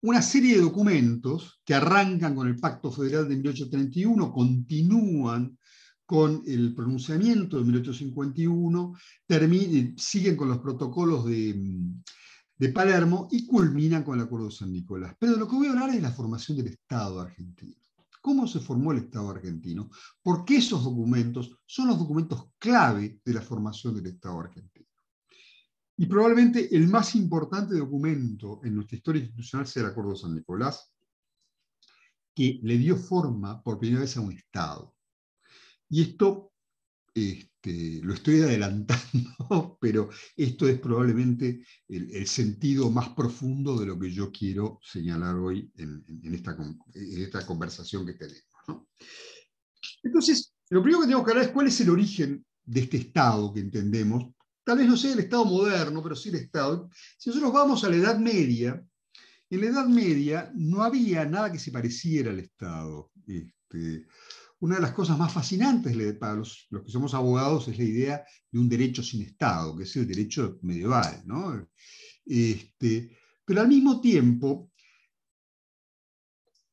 una serie de documentos que arrancan con el Pacto Federal de 1831, continúan con el pronunciamiento de 1851, siguen con los protocolos de Palermo y culminan con el Acuerdo de San Nicolás. Pero de lo que voy a hablar es de la formación del Estado argentino. ¿Cómo se formó el Estado argentino? Porque esos documentos son los documentos clave de la formación del Estado argentino. Y probablemente el más importante documento en nuestra historia institucional sea el Acuerdo de San Nicolás, que le dio forma por primera vez a un Estado. Y esto lo estoy adelantando, pero esto es probablemente el sentido más profundo de lo que yo quiero señalar hoy en esta conversación que tenemos, ¿no? Entonces, lo primero que tenemos que hablar es cuál es el origen de este Estado que entendemos. Tal vez no sea el Estado moderno, pero sí el Estado. Si nosotros vamos a la Edad Media, en la Edad Media no había nada que se pareciera al Estado. Una de las cosas más fascinantes para los que somos abogados es la idea de un derecho sin Estado, que es el derecho medieval, ¿no? Pero al mismo tiempo,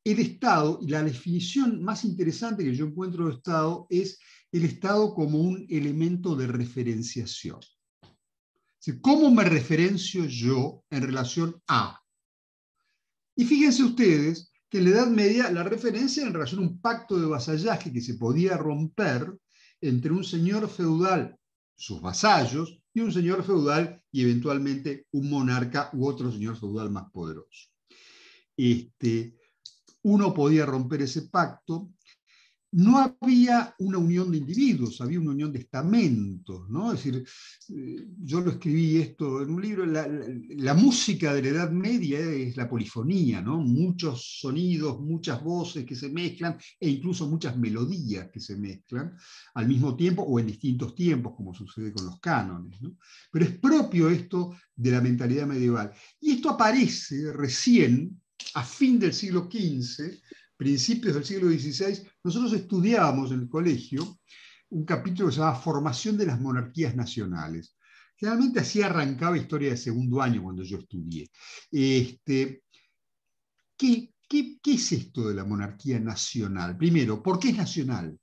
el Estado, y la definición más interesante que yo encuentro de Estado, es el Estado como un elemento de referenciación. Es decir, ¿cómo me referencio yo en relación a? Y fíjense ustedes que en la Edad Media la referencia era en relación a un pacto de vasallaje que se podía romper entre un señor feudal, sus vasallos, y un señor feudal y eventualmente un monarca u otro señor feudal más poderoso. Uno podía romper ese pacto. No había una unión de individuos, había una unión de estamentos, ¿no? Es decir, yo lo escribí esto en un libro, la música de la Edad Media es la polifonía, ¿no? Muchos sonidos, muchas voces que se mezclan e incluso muchas melodías que se mezclan al mismo tiempo o en distintos tiempos, como sucede con los cánones, ¿no? Pero es propio esto de la mentalidad medieval. Y esto aparece recién, a fin del siglo XV, principios del siglo XVI, nosotros estudiábamos en el colegio un capítulo que se llama Formación de las monarquías nacionales. Generalmente así arrancaba historia de segundo año cuando yo estudié. ¿Qué es esto de la monarquía nacional? Primero, ¿por qué es nacional?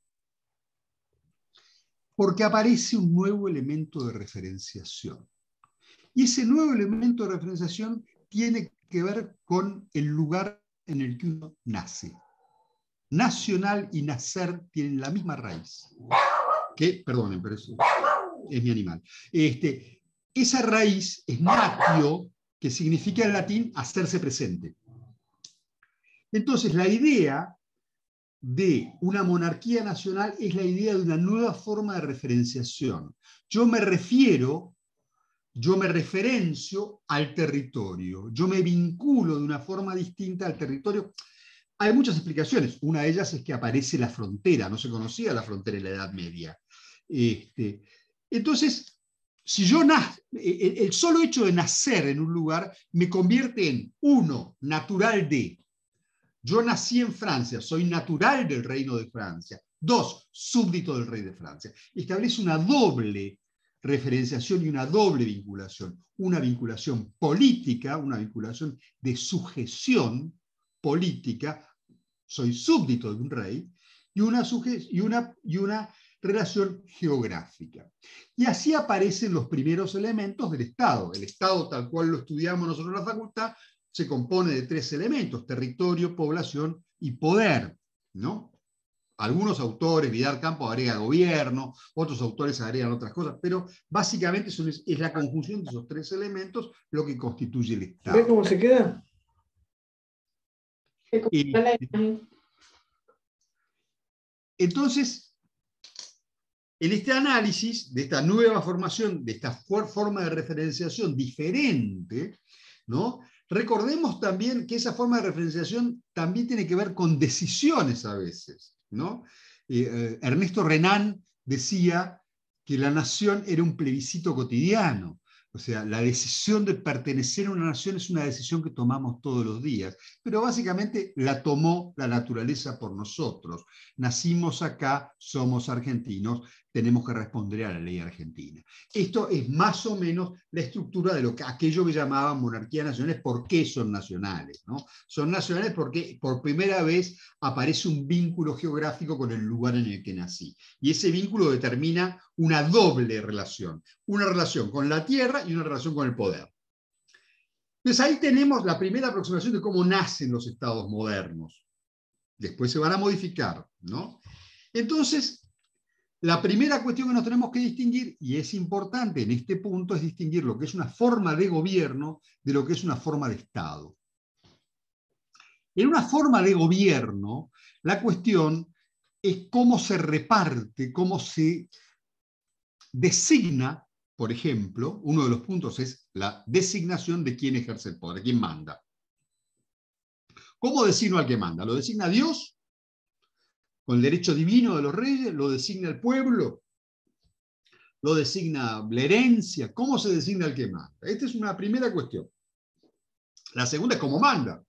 Porque aparece un nuevo elemento de referenciación. Y ese nuevo elemento de referenciación tiene que ver con el lugar en el que uno nace. Nacional y nacer tienen la misma raíz. Perdonen, pero eso es mi animal. Esa raíz es natio, que significa en latín hacerse presente. Entonces, la idea de una monarquía nacional es la idea de una nueva forma de referenciación. Yo me referencio al territorio, yo me vinculo de una forma distinta al territorio. Hay muchas explicaciones. Una de ellas es que aparece la frontera, no se conocía la frontera en la Edad Media. Entonces, si yo el solo hecho de nacer en un lugar me convierte en, uno, natural de. Yo nací en Francia, soy natural del reino de Francia. Dos, súbdito del rey de Francia. Establece una doble referenciación y una doble vinculación. Una vinculación política, una vinculación de sujeción política, soy súbdito de un rey, y una relación geográfica. Y así aparecen los primeros elementos del Estado. El Estado, tal cual lo estudiamos nosotros en la facultad, se compone de tres elementos: territorio, población y poder, ¿no? Algunos autores, Vidal Campos agrega gobierno, otros autores agregan otras cosas, pero básicamente es la conjunción de esos tres elementos lo que constituye el Estado. ¿Ves cómo se queda? Entonces, en este análisis de esta nueva formación, de esta forma de referenciación diferente, ¿no? Recordemos también que esa forma de referenciación también tiene que ver con decisiones a veces, ¿no? Ernesto Renan decía que la nación era un plebiscito cotidiano. O sea, la decisión de pertenecer a una nación es una decisión que tomamos todos los días, pero básicamente la tomó la naturaleza por nosotros. Nacimos acá, somos argentinos, tenemos que responder a la ley argentina. Esto es más o menos la estructura de aquello que llamaban monarquías nacionales. ¿Por qué son nacionales? ¿No? Son nacionales porque por primera vez aparece un vínculo geográfico con el lugar en el que nací. Y ese vínculo determina una doble relación. Una relación con la tierra y una relación con el poder. Entonces ahí tenemos la primera aproximación de cómo nacen los estados modernos. Después se van a modificar, ¿no? Entonces, la primera cuestión que nos tenemos que distinguir, y es importante en este punto, es distinguir lo que es una forma de gobierno de lo que es una forma de Estado. En una forma de gobierno, la cuestión es cómo se reparte, cómo se designa, por ejemplo, uno de los puntos es la designación de quién ejerce el poder, de quién manda. ¿Cómo designo al que manda? ¿Lo designa Dios? ¿Con el derecho divino de los reyes? ¿Lo designa el pueblo? ¿Lo designa la herencia? ¿Cómo se designa el que manda? Esta es una primera cuestión. La segunda es cómo manda.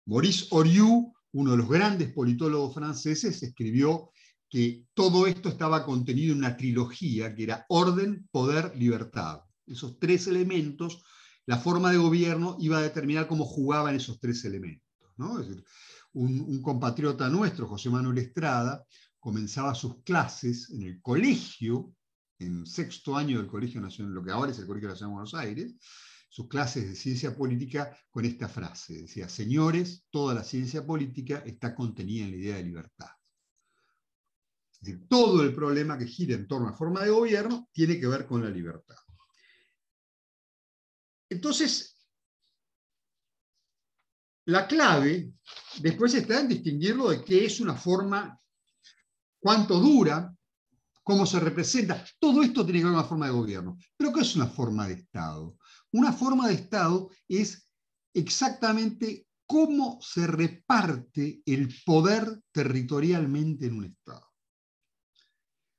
Maurice Horiou, uno de los grandes politólogos franceses, escribió que todo esto estaba contenido en una trilogía que era orden, poder, libertad. Esos tres elementos, la forma de gobierno iba a determinar cómo jugaban esos tres elementos, ¿no? Es decir, un compatriota nuestro, José Manuel Estrada, comenzaba sus clases en el colegio, en sexto año del Colegio Nacional, lo que ahora es el Colegio Nacional de Buenos Aires, sus clases de ciencia política con esta frase. Decía: señores, toda la ciencia política está contenida en la idea de libertad. Es decir, todo el problema que gira en torno a la forma de gobierno tiene que ver con la libertad. Entonces, la clave después está en distinguirlo de qué es una forma, cuánto dura, cómo se representa. Todo esto tiene que ver con una forma de gobierno. ¿Pero qué es una forma de Estado? Una forma de Estado es exactamente cómo se reparte el poder territorialmente en un Estado.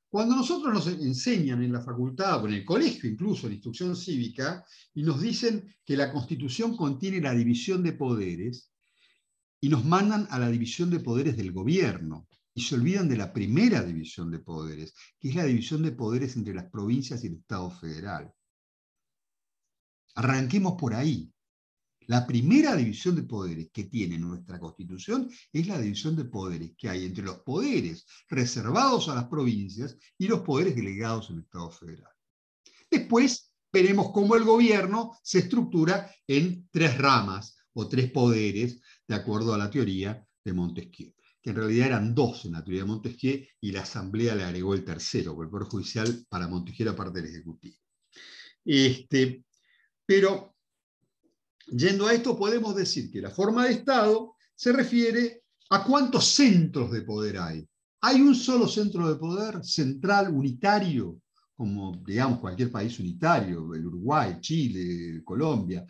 Cuando nosotros nos enseñan en la facultad o en el colegio, incluso en instrucción cívica, y nos dicen que la Constitución contiene la división de poderes, y nos mandan a la división de poderes del gobierno, y se olvidan de la primera división de poderes, que es la división de poderes entre las provincias y el Estado federal. Arranquemos por ahí. La primera división de poderes que tiene nuestra Constitución es la división de poderes que hay entre los poderes reservados a las provincias y los poderes delegados en el Estado federal. Después veremos cómo el gobierno se estructura en tres ramas o tres poderes, de acuerdo a la teoría de Montesquieu, que en realidad eran dos en la teoría de Montesquieu, y la Asamblea le agregó el tercero, porque el Poder Judicial para Montesquieu era parte del Ejecutivo. Pero yendo a esto, podemos decir que la forma de Estado se refiere a cuántos centros de poder hay. ¿Hay un solo centro de poder central, unitario, como digamos cualquier país unitario, el Uruguay, Chile, Colombia?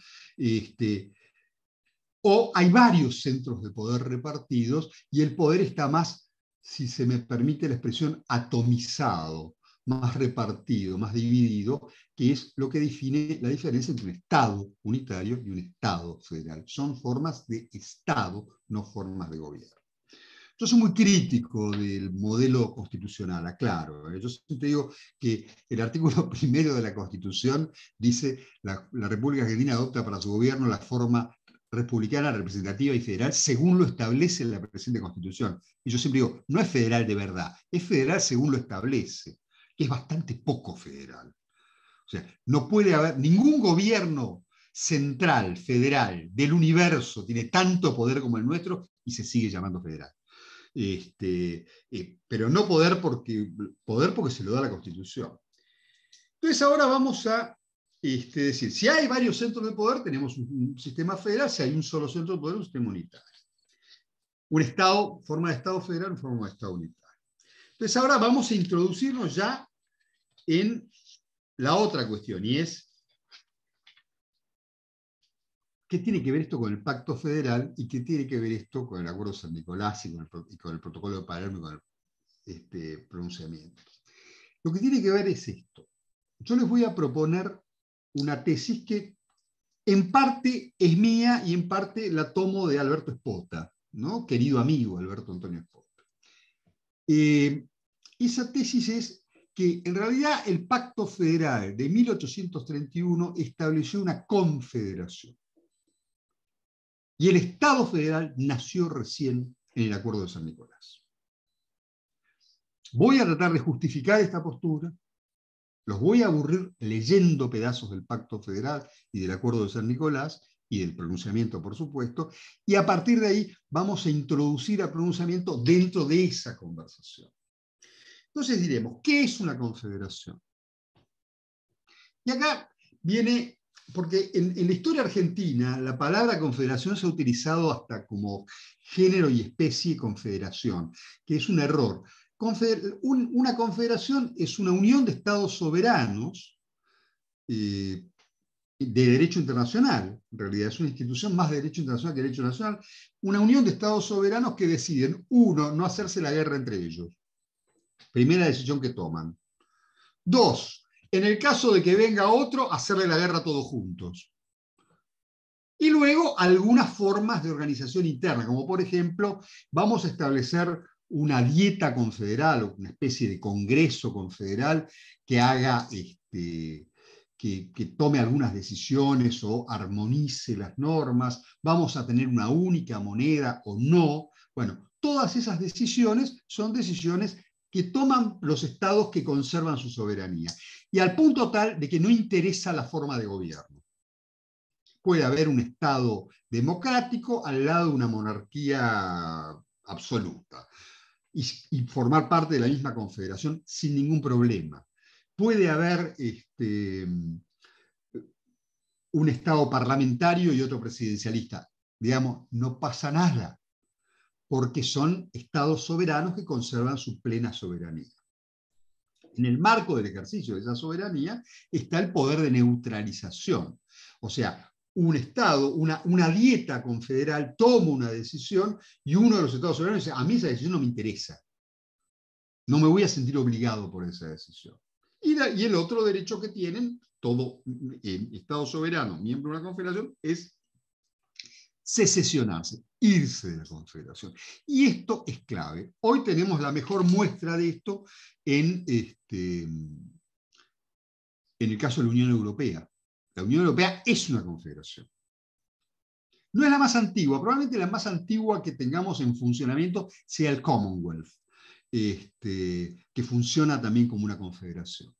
O hay varios centros de poder repartidos y el poder está más, si se me permite la expresión, atomizado, más repartido, más dividido, que es lo que define la diferencia entre un Estado unitario y un Estado federal. Son formas de Estado, no formas de gobierno. Yo soy muy crítico del modelo constitucional, aclaro. Yo siempre digo que el artículo primero de la Constitución dice: la República Argentina adopta para su gobierno la forma republicana, representativa y federal según lo establece la presente Constitución. Y yo siempre digo, no es federal de verdad, es federal según lo establece, que es bastante poco federal. O sea, no puede haber ningún gobierno central, federal, del universo, tiene tanto poder como el nuestro y se sigue llamando federal. Pero no poder porque se lo da la Constitución. Entonces ahora vamos a decir, si hay varios centros de poder, tenemos un sistema federal; si hay un solo centro de poder, un sistema unitario. Un Estado, forma de Estado federal, forma de Estado unitario. Entonces ahora vamos a introducirnos ya en la otra cuestión, y es: ¿qué tiene que ver esto con el Pacto Federal y qué tiene que ver esto con el Acuerdo de San Nicolás y con el Protocolo de Palermo y con el pronunciamiento? Lo que tiene que ver es esto. Yo les voy a proponer una tesis que en parte es mía y en parte la tomo de Alberto Espota, ¿no? Querido amigo Alberto Antonio Espota. esa tesis es que en realidad el Pacto Federal de 1831 estableció una confederación. Y el Estado federal nació recién en el Acuerdo de San Nicolás. Voy a tratar de justificar esta postura, los voy a aburrir leyendo pedazos del Pacto Federal y del Acuerdo de San Nicolás, y del pronunciamiento, por supuesto, y a partir de ahí vamos a introducir al pronunciamiento dentro de esa conversación. Entonces diremos, ¿qué es una confederación? Y acá viene, porque en la historia argentina la palabra confederación se ha utilizado hasta como género y especie confederación, que es un error. Una confederación es una unión de estados soberanos de derecho internacional, en realidad es una institución más de derecho internacional que derecho nacional, una unión de estados soberanos que deciden, uno, no hacerse la guerra entre ellos. Primera decisión que toman. Dos, en el caso de que venga otro, hacerle la guerra todos juntos. Y luego algunas formas de organización interna, como por ejemplo, vamos a establecer una dieta confederal o una especie de congreso confederal que haga, que tome algunas decisiones o armonice las normas, vamos a tener una única moneda o no. Bueno, todas esas decisiones son decisiones que toman los estados que conservan su soberanía. Y al punto tal de que no interesa la forma de gobierno. Puede haber un estado democrático al lado de una monarquía absoluta y formar parte de la misma confederación sin ningún problema. Puede haber un estado parlamentario y otro presidencialista. Digamos, no pasa nada, porque son estados soberanos que conservan su plena soberanía. En el marco del ejercicio de esa soberanía está el poder de neutralización. O sea, un Estado, una dieta confederal toma una decisión y uno de los Estados soberanos dice, a mí esa decisión no me interesa. No me voy a sentir obligado por esa decisión. Y el otro derecho que tienen todo Estado soberano, miembro de una confederación, es secesionarse, irse de la confederación. Y esto es clave. Hoy tenemos la mejor muestra de esto en el caso de la Unión Europea. La Unión Europea es una confederación. No es la más antigua, probablemente la más antigua que tengamos en funcionamiento sea el Commonwealth, que funciona también como una confederación.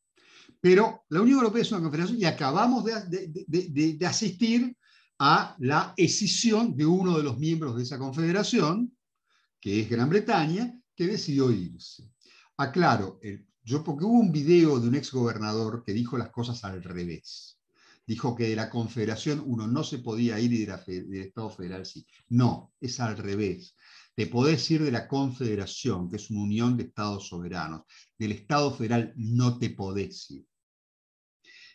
Pero la Unión Europea es una confederación y acabamos de asistir a la escisión de uno de los miembros de esa confederación, que es Gran Bretaña, que decidió irse. Aclaro, porque hubo un video de un exgobernador que dijo las cosas al revés. Dijo que de la confederación uno no se podía ir y del Estado federal sí. No, es al revés. Te podés ir de la confederación, que es una unión de estados soberanos. Del Estado federal no te podés ir.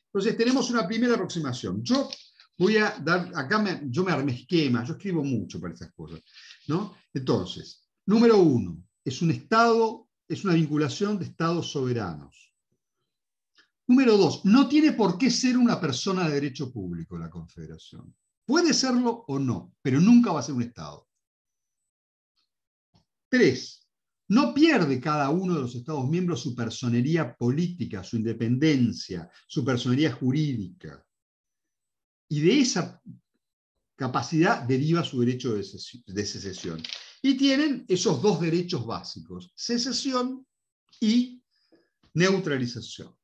Entonces tenemos una primera aproximación. Yo voy a dar, yo me armé esquemas, yo escribo mucho para esas cosas, ¿no? Entonces, número uno, es un Estado, es una vinculación de estados soberanos. Número dos, no tiene por qué ser una persona de derecho público la confederación. Puede serlo o no, pero nunca va a ser un Estado. Tres, no pierde cada uno de los Estados miembros su personería política, su independencia, su personería jurídica. Y de esa capacidad deriva su derecho de secesión. Y tienen esos dos derechos básicos, secesión y neutralización.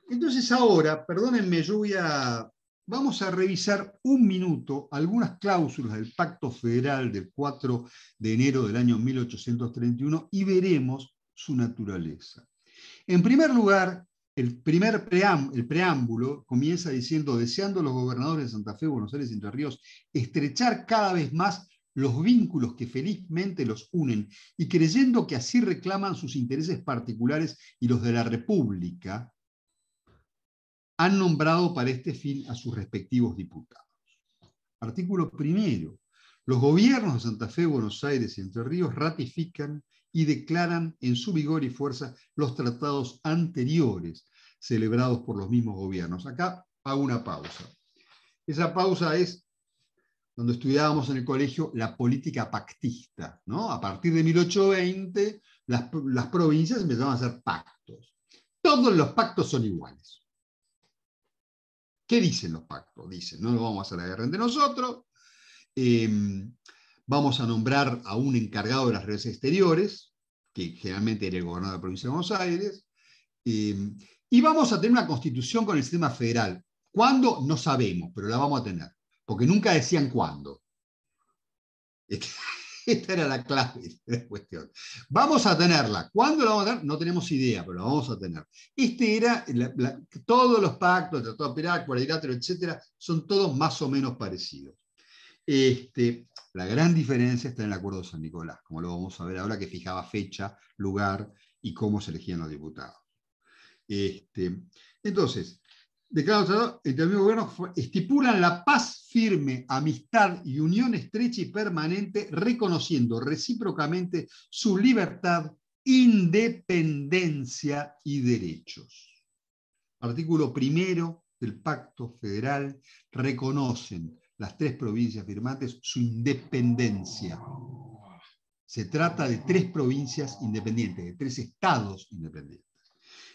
Entonces ahora, perdónenme, vamos a revisar un minuto algunas cláusulas del Pacto Federal del 4 de enero del año 1831 y veremos su naturaleza. En primer lugar, el preámbulo comienza diciendo, deseando los gobernadores de Santa Fe, Buenos Aires y Entre Ríos estrechar cada vez más los vínculos que felizmente los unen y creyendo que así reclaman sus intereses particulares y los de la República, han nombrado para este fin a sus respectivos diputados. Artículo primero. Los gobiernos de Santa Fe, Buenos Aires y Entre Ríos ratifican y declaran en su vigor y fuerza los tratados anteriores celebrados por los mismos gobiernos. Acá hago una pausa. Esa pausa es donde estudiábamos en el colegio la política pactista, ¿no? A partir de 1820, las provincias empezaron a hacer pactos. Todos los pactos son iguales. ¿Qué dicen los pactos? Dicen, no nos vamos a hacer la guerra entre nosotros, vamos a nombrar a un encargado de las relaciones exteriores, que generalmente era el gobernador de la provincia de Buenos Aires, y vamos a tener una constitución con el sistema federal. ¿Cuándo? No sabemos, pero la vamos a tener, porque nunca decían cuándo. Esta era la clave de la cuestión. Vamos a tenerla. ¿Cuándo la vamos a tener? No tenemos idea, pero la vamos a tener. Todos los pactos, el Tratado de Perak, Cuadrilátero, etcétera, son todos más o menos parecidos. La gran diferencia está en el Acuerdo de San Nicolás, como lo vamos a ver ahora, que fijaba fecha, lugar y cómo se elegían los diputados. Entonces, declarados tratados entre el mismo gobierno estipulan la paz firme, amistad y unión estrecha y permanente, reconociendo recíprocamente su libertad, independencia y derechos. Artículo primero del Pacto Federal: reconocen las tres provincias firmantes su independencia. Se trata de tres provincias independientes, de tres estados independientes.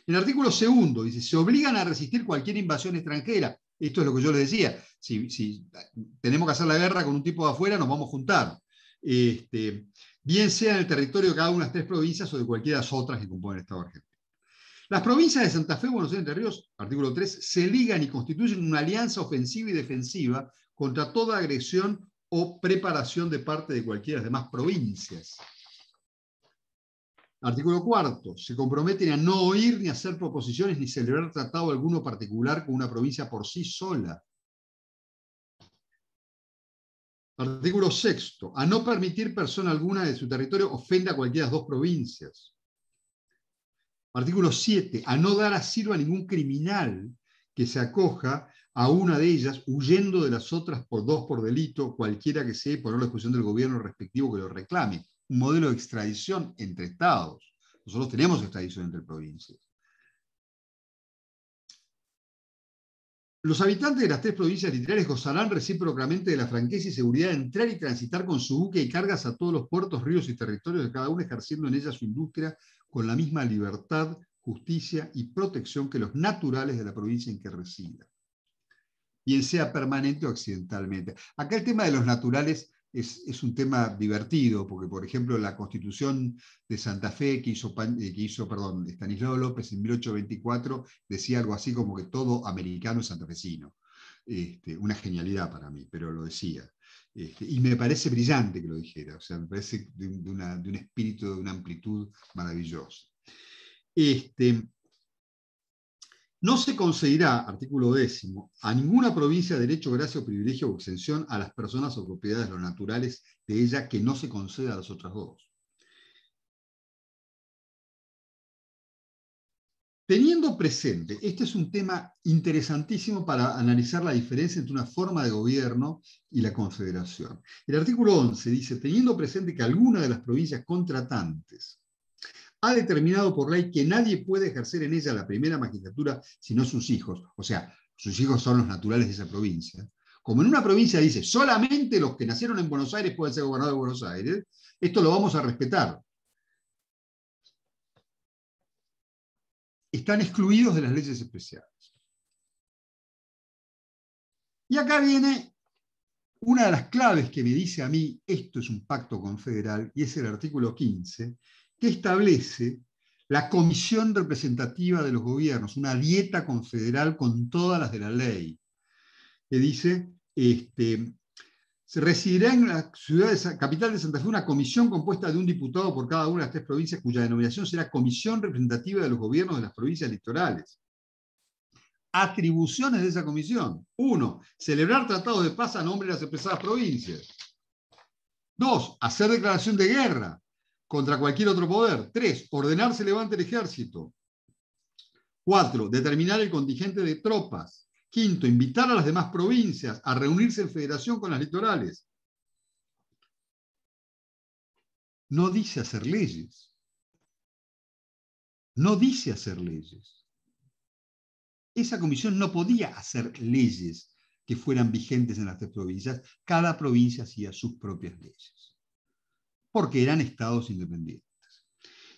En el artículo segundo dice, se obligan a resistir cualquier invasión extranjera. Esto es lo que yo les decía. Si tenemos que hacer la guerra con un tipo de afuera, nos vamos a juntar. Bien sea en el territorio de cada una de las tres provincias o de cualquiera de las otras que componen el Estado argentino. Las provincias de Santa Fe, Buenos Aires y Entre Ríos, artículo 3, se ligan y constituyen una alianza ofensiva y defensiva contra toda agresión o preparación de parte de cualquiera de las demás provincias. Artículo 4. Se comprometen a no oír ni hacer proposiciones ni celebrar tratado alguno particular con una provincia por sí sola. Artículo 6. A no permitir persona alguna de su territorio ofenda a cualquiera de las dos provincias. Artículo 7. A no dar asilo a ningún criminal que se acoja a una de ellas, huyendo de las otras por delito, cualquiera que sea, y poner a la disposición del gobierno respectivo que lo reclame. Un modelo de extradición entre estados. Nosotros tenemos extradición entre provincias. Los habitantes de las tres provincias literales gozarán recíprocamente de la franqueza y seguridad de entrar y transitar con su buque y cargas a todos los puertos, ríos y territorios de cada uno, ejerciendo en ella su industria con la misma libertad, justicia y protección que los naturales de la provincia en que resida, bien sea permanente o accidentalmente. Acá el tema de los naturales es un tema divertido, porque, por ejemplo, la Constitución de Santa Fe que hizo Estanislao López en 1824 decía algo así como que todo americano es santafesino. Una genialidad para mí, pero lo decía. Y me parece brillante que lo dijera, o sea, me parece de un espíritu, de una amplitud maravillosa. No se concederá, artículo 10, a ninguna provincia derecho, gracia o privilegio o exención a las personas o propiedades de los naturales de ella que no se conceda a las otras dos. Teniendo presente, este es un tema interesantísimo para analizar la diferencia entre una forma de gobierno y la confederación. El artículo 11 dice, teniendo presente que alguna de las provincias contratantes ha determinado por ley que nadie puede ejercer en ella la primera magistratura sino sus hijos, o sea, sus hijos son los naturales de esa provincia. Como en una provincia dice, solamente los que nacieron en Buenos Aires pueden ser gobernadores de Buenos Aires, esto lo vamos a respetar. Están excluidos de las leyes especiales. Y acá viene una de las claves que me dice a mí, esto es un pacto confederal, y es el artículo 15, que establece la comisión representativa de los gobiernos, una dieta confederal con todas las de la ley, que dice, se residirá en la capital de Santa Fe una comisión compuesta de un diputado por cada una de las tres provincias, cuya denominación será Comisión Representativa de los Gobiernos de las Provincias Litorales. Atribuciones de esa comisión. 1. Celebrar tratados de paz a nombre de las expresadas provincias. 2. Hacer declaración de guerra contra cualquier otro poder. 3. Ordenar se levante el ejército. 4. Determinar el contingente de tropas. 5. Invitar a las demás provincias a reunirse en federación con las litorales. No dice hacer leyes. No dice hacer leyes. esa comisión no podía hacer leyes que fueran vigentes en las 3 provincias. Cada provincia hacía sus propias leyes, porque eran estados independientes.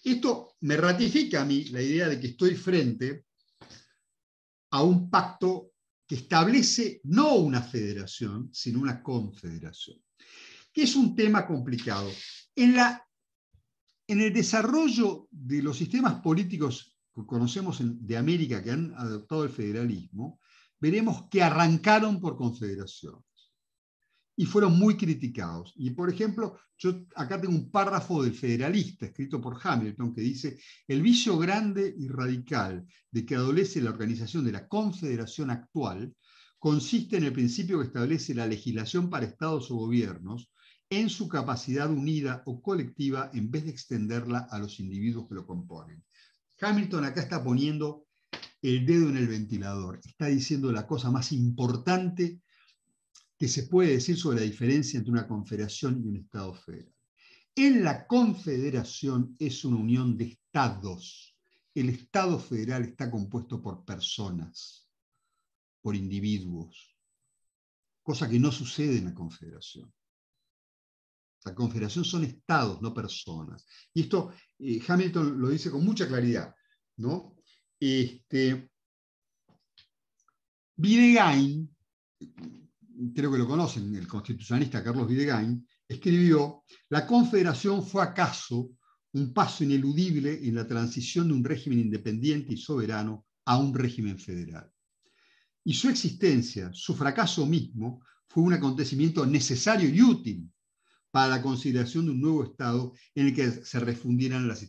Esto me ratifica a mí la idea de que estoy frente a un pacto que establece no una federación, sino una confederación, que es un tema complicado. En el desarrollo de los sistemas políticos que conocemos de América que han adoptado el federalismo, veremos que arrancaron por confederaciones y fueron muy criticados. Y, por ejemplo, yo acá tengo un párrafo del Federalista, escrito por Hamilton, que dice: el vicio grande y radical de que adolece la organización de la confederación actual consiste en el principio que establece la legislación para estados o gobiernos en su capacidad unida o colectiva en vez de extenderla a los individuos que lo componen. Hamilton acá está poniendo el dedo en el ventilador, está diciendo la cosa más importante que se puede decir sobre la diferencia entre una confederación y un Estado federal. En la confederación es una unión de estados. El Estado federal está compuesto por personas, por individuos, cosa que no sucede en la confederación. La confederación son estados, no personas. Y esto Hamilton lo dice con mucha claridad, ¿no? Videgain, creo que lo conocen, el constitucionalista Carlos Videgain, escribió: la confederación fue acaso un paso ineludible en la transición de un régimen independiente y soberano a un régimen federal. Y su existencia, su fracaso mismo, fue un acontecimiento necesario y útil para la consideración de un nuevo Estado en el que se refundieran las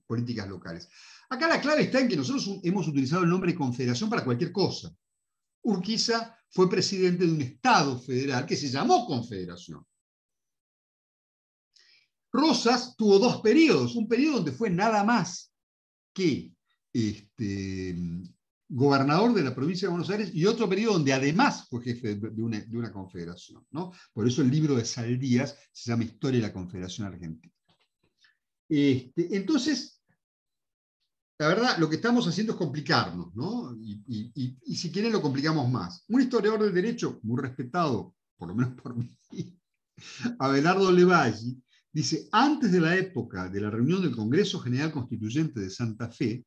políticas locales. Acá la clave está en que nosotros hemos utilizado el nombre confederación para cualquier cosa. Urquiza fue presidente de un Estado federal que se llamó Confederación. Rosas tuvo 2 periodos, un periodo donde fue nada más que gobernador de la provincia de Buenos Aires y otro periodo donde además fue jefe de una confederación, ¿no? Por eso el libro de Saldías se llama Historia de la Confederación Argentina. Entonces, la verdad, lo que estamos haciendo es complicarnos, ¿no? Y si quieren lo complicamos más. Un historiador del derecho, muy respetado, por lo menos por mí, Abelardo Levalli, dice: antes de la época de la reunión del Congreso General Constituyente de Santa Fe,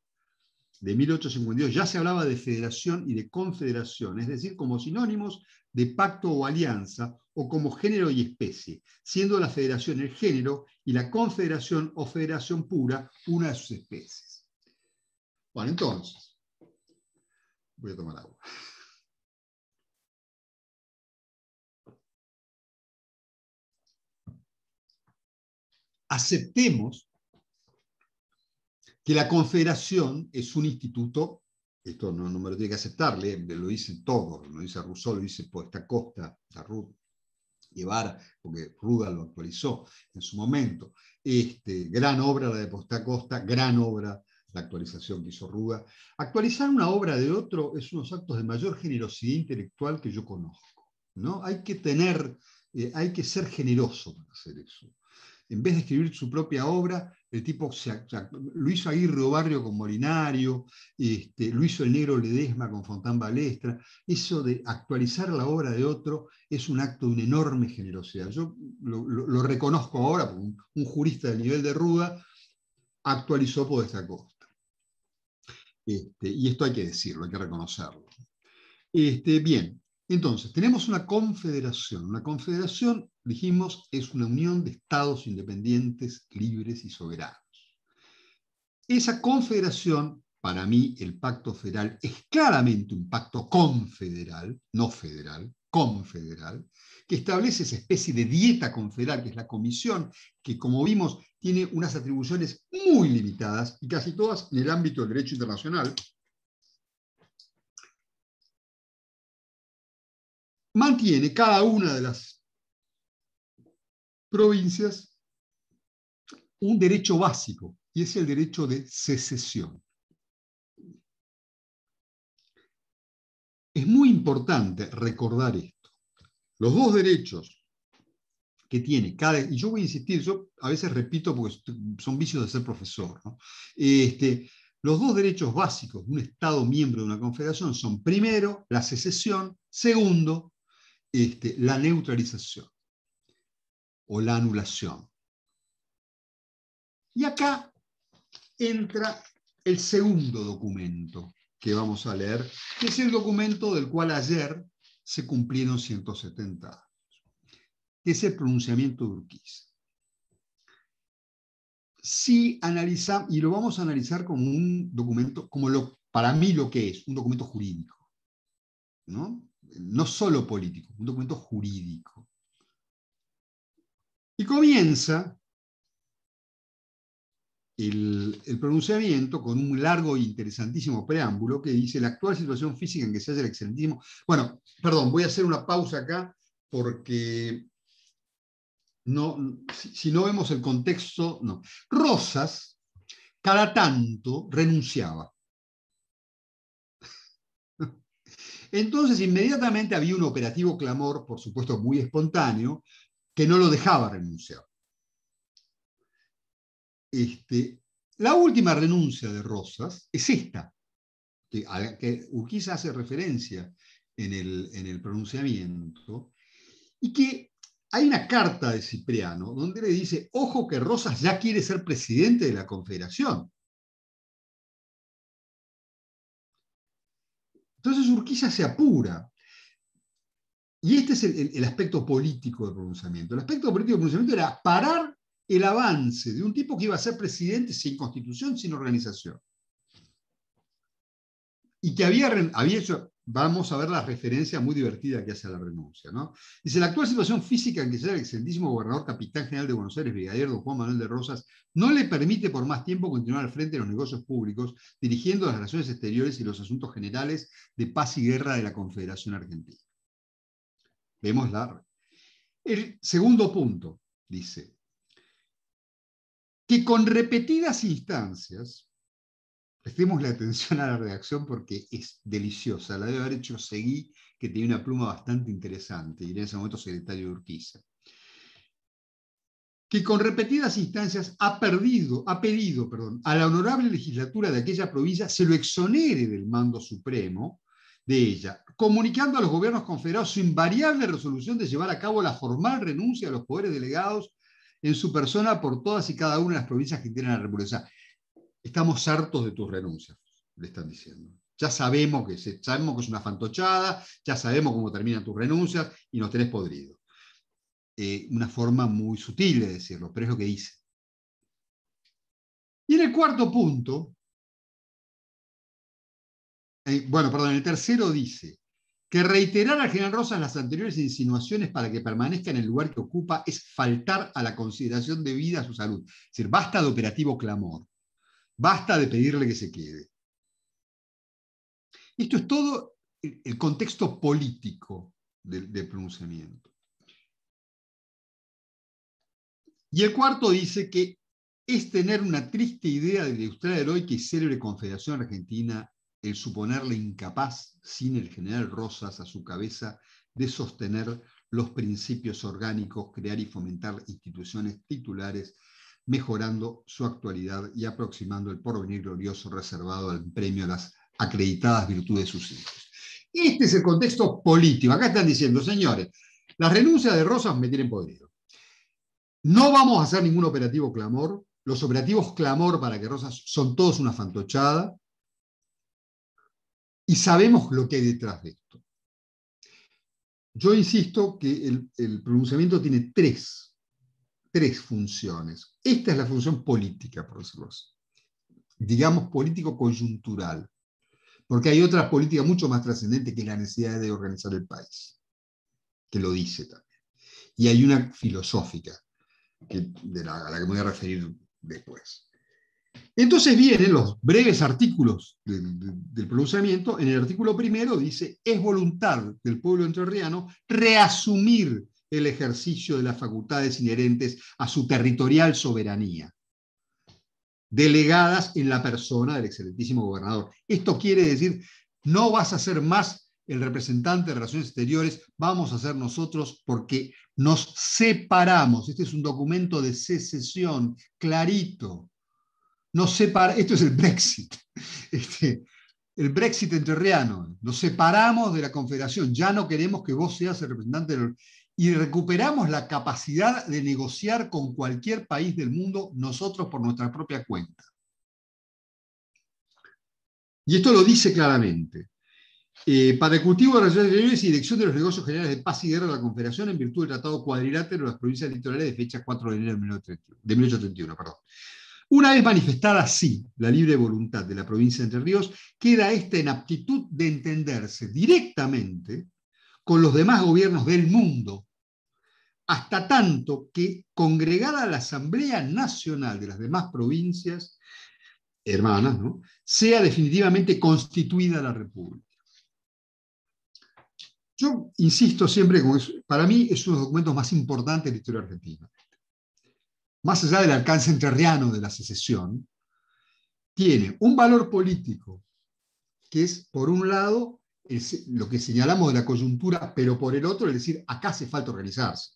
de 1852, ya se hablaba de federación y de confederación, es decir, como sinónimos de pacto o alianza, o como género y especie, siendo la federación el género y la confederación o federación pura una de sus especies. Bueno, entonces, voy a tomar agua. Aceptemos que la confederación es un instituto, esto no me lo tiene que aceptar, lo dice todo, lo dice Rousseau, lo dice Podestá Costa, Ruth Guevara, porque Ruda lo actualizó en su momento. Gran obra la de Podestá Costa, gran obra la actualización que hizo Ruda. Actualizar una obra de otro es uno de los actos de mayor generosidad intelectual que yo conozco, ¿no? Hay que ser generoso para hacer eso. En vez de escribir su propia obra, el tipo lo hizo Aguirre Barrio con Molinario, lo hizo el Negro Ledesma con Fontán Balestra. Eso de actualizar la obra de otro es un acto de una enorme generosidad. Yo lo reconozco ahora, porque un jurista del nivel de Ruda actualizó Podestá Costa. Y esto hay que decirlo, hay que reconocerlo. Bien, entonces, tenemos una confederación. Una confederación, dijimos, es una unión de estados independientes, libres y soberanos. Esa confederación, para mí, el pacto federal es claramente un pacto confederal, no federal, confederal, que establece esa especie de dieta confederal, que es la comisión, que, como vimos, tiene unas atribuciones muy limitadas y casi todas en el ámbito del derecho internacional. Mantiene cada una de las provincias un derecho básico, y es el derecho de secesión. Es muy importante recordar esto. Los 2 derechos que tiene cada, y yo voy a insistir, yo a veces repito porque son vicios de ser profesor, ¿no? los dos derechos básicos de un Estado miembro de una confederación son, primero, la secesión, segundo, la neutralización o la anulación. Y acá entra el segundo documento que vamos a leer, que es el documento del cual ayer se cumplieron 170 años, que es el pronunciamiento de Urquiza. Si analizamos, y lo vamos a analizar como un documento, para mí lo que es, un documento jurídico, ¿no? No solo político, un documento jurídico. Y comienza el pronunciamiento con un largo e interesantísimo preámbulo que dice: la actual situación física en que se halla el excelentísimo... Bueno, perdón, voy a hacer una pausa acá porque si no vemos el contexto, no. Rosas, cada tanto, renunciaba. Entonces, inmediatamente había un operativo clamor, por supuesto muy espontáneo, que no lo dejaba renunciar. La última renuncia de Rosas es esta, a la que Urquiza hace referencia en el pronunciamiento, y que hay una carta de Cipriano donde le dice: ojo que Rosas ya quiere ser presidente de la Confederación. Entonces Urquiza se apura. Y este es el aspecto político del pronunciamiento. El aspecto político del pronunciamiento era parar el avance de un tipo que iba a ser presidente sin constitución, sin organización. Y que había hecho, vamos a ver la referencia muy divertida que hace a la renuncia, ¿no? Dice: la actual situación física en que se halla el excelentísimo gobernador capitán general de Buenos Aires, brigadier don Juan Manuel de Rosas, no le permite por más tiempo continuar al frente de los negocios públicos, dirigiendo las relaciones exteriores y los asuntos generales de paz y guerra de la Confederación Argentina. Vemos el segundo punto, dice, que con repetidas instancias, prestémosle atención a la redacción porque es deliciosa, la debe haber hecho Seguí, que tenía una pluma bastante interesante, y en ese momento secretario de Urquiza, que con repetidas instancias ha pedido, a la honorable legislatura de aquella provincia se lo exonere del mando supremo de ella, comunicando a los gobiernos confederados su invariable resolución de llevar a cabo la formal renuncia a los poderes delegados en su persona por todas y cada una de las provincias que integran la República. O sea, estamos hartos de tus renuncias, le están diciendo. Ya sabemos que es una fantochada, ya sabemos cómo terminan tus renuncias y nos tenés podrido. Una forma muy sutil de decirlo, pero es lo que dice. Y en el cuarto punto, en el tercero dice que reiterar al general Rosas las anteriores insinuaciones para que permanezca en el lugar que ocupa es faltar a la consideración debida a su salud. Es decir, basta de operativo clamor, basta de pedirle que se quede. Esto es todo el contexto político del pronunciamiento. Y el cuarto dice que es tener una triste idea de la ilustrada, heroica y célebre Confederación Argentina el suponerle incapaz, sin el general Rosas a su cabeza, de sostener los principios orgánicos, crear y fomentar instituciones titulares, mejorando su actualidad y aproximando el porvenir glorioso reservado al premio a las acreditadas virtudes de sus hijos. Este es el contexto político. Acá están diciendo: señores, las renuncias de Rosas me tienen podrido. No vamos a hacer ningún operativo clamor. Los operativos clamor para que Rosas son todos una fantochada. Y sabemos lo que hay detrás de esto. Yo insisto que el pronunciamiento tiene tres funciones. Esta es la función política, por decirlo así. Digamos político-coyuntural. Porque hay otra política mucho más trascendente, que es la necesidad de organizar el país, que lo dice también. Y hay una filosófica, a la que me voy a referir después. Entonces vienen los breves artículos del pronunciamiento. En el artículo primero dice: es voluntad del pueblo entrerriano reasumir el ejercicio de las facultades inherentes a su territorial soberanía, delegadas en la persona del excelentísimo gobernador. Esto quiere decir: no vas a ser más el representante de Relaciones Exteriores, vamos a ser nosotros, porque nos separamos. Este es un documento de secesión clarito. esto es el Brexit, el Brexit entrerriano, nos separamos de la Confederación, ya no queremos que vos seas el representante y recuperamos la capacidad de negociar con cualquier país del mundo nosotros por nuestra propia cuenta. Y esto lo dice claramente. Para el cultivo de relaciones exteriores y dirección de los negocios generales de paz y guerra de la Confederación en virtud del Tratado Cuadrilátero de las Provincias Litorales de fecha 4 de enero de 1831. Una vez manifestada así la libre voluntad de la provincia de Entre Ríos, queda esta en aptitud de entenderse directamente con los demás gobiernos del mundo, hasta tanto que, congregada la Asamblea Nacional de las demás provincias hermanas, ¿no?, sea definitivamente constituida la República. Yo insisto siempre, para mí es uno de los documentos más importantes de la historia argentina. Más allá del alcance entrerriano de la secesión, tiene un valor político, que es, por un lado, lo que señalamos de la coyuntura, pero por el otro, es decir, acá hace falta organizarse.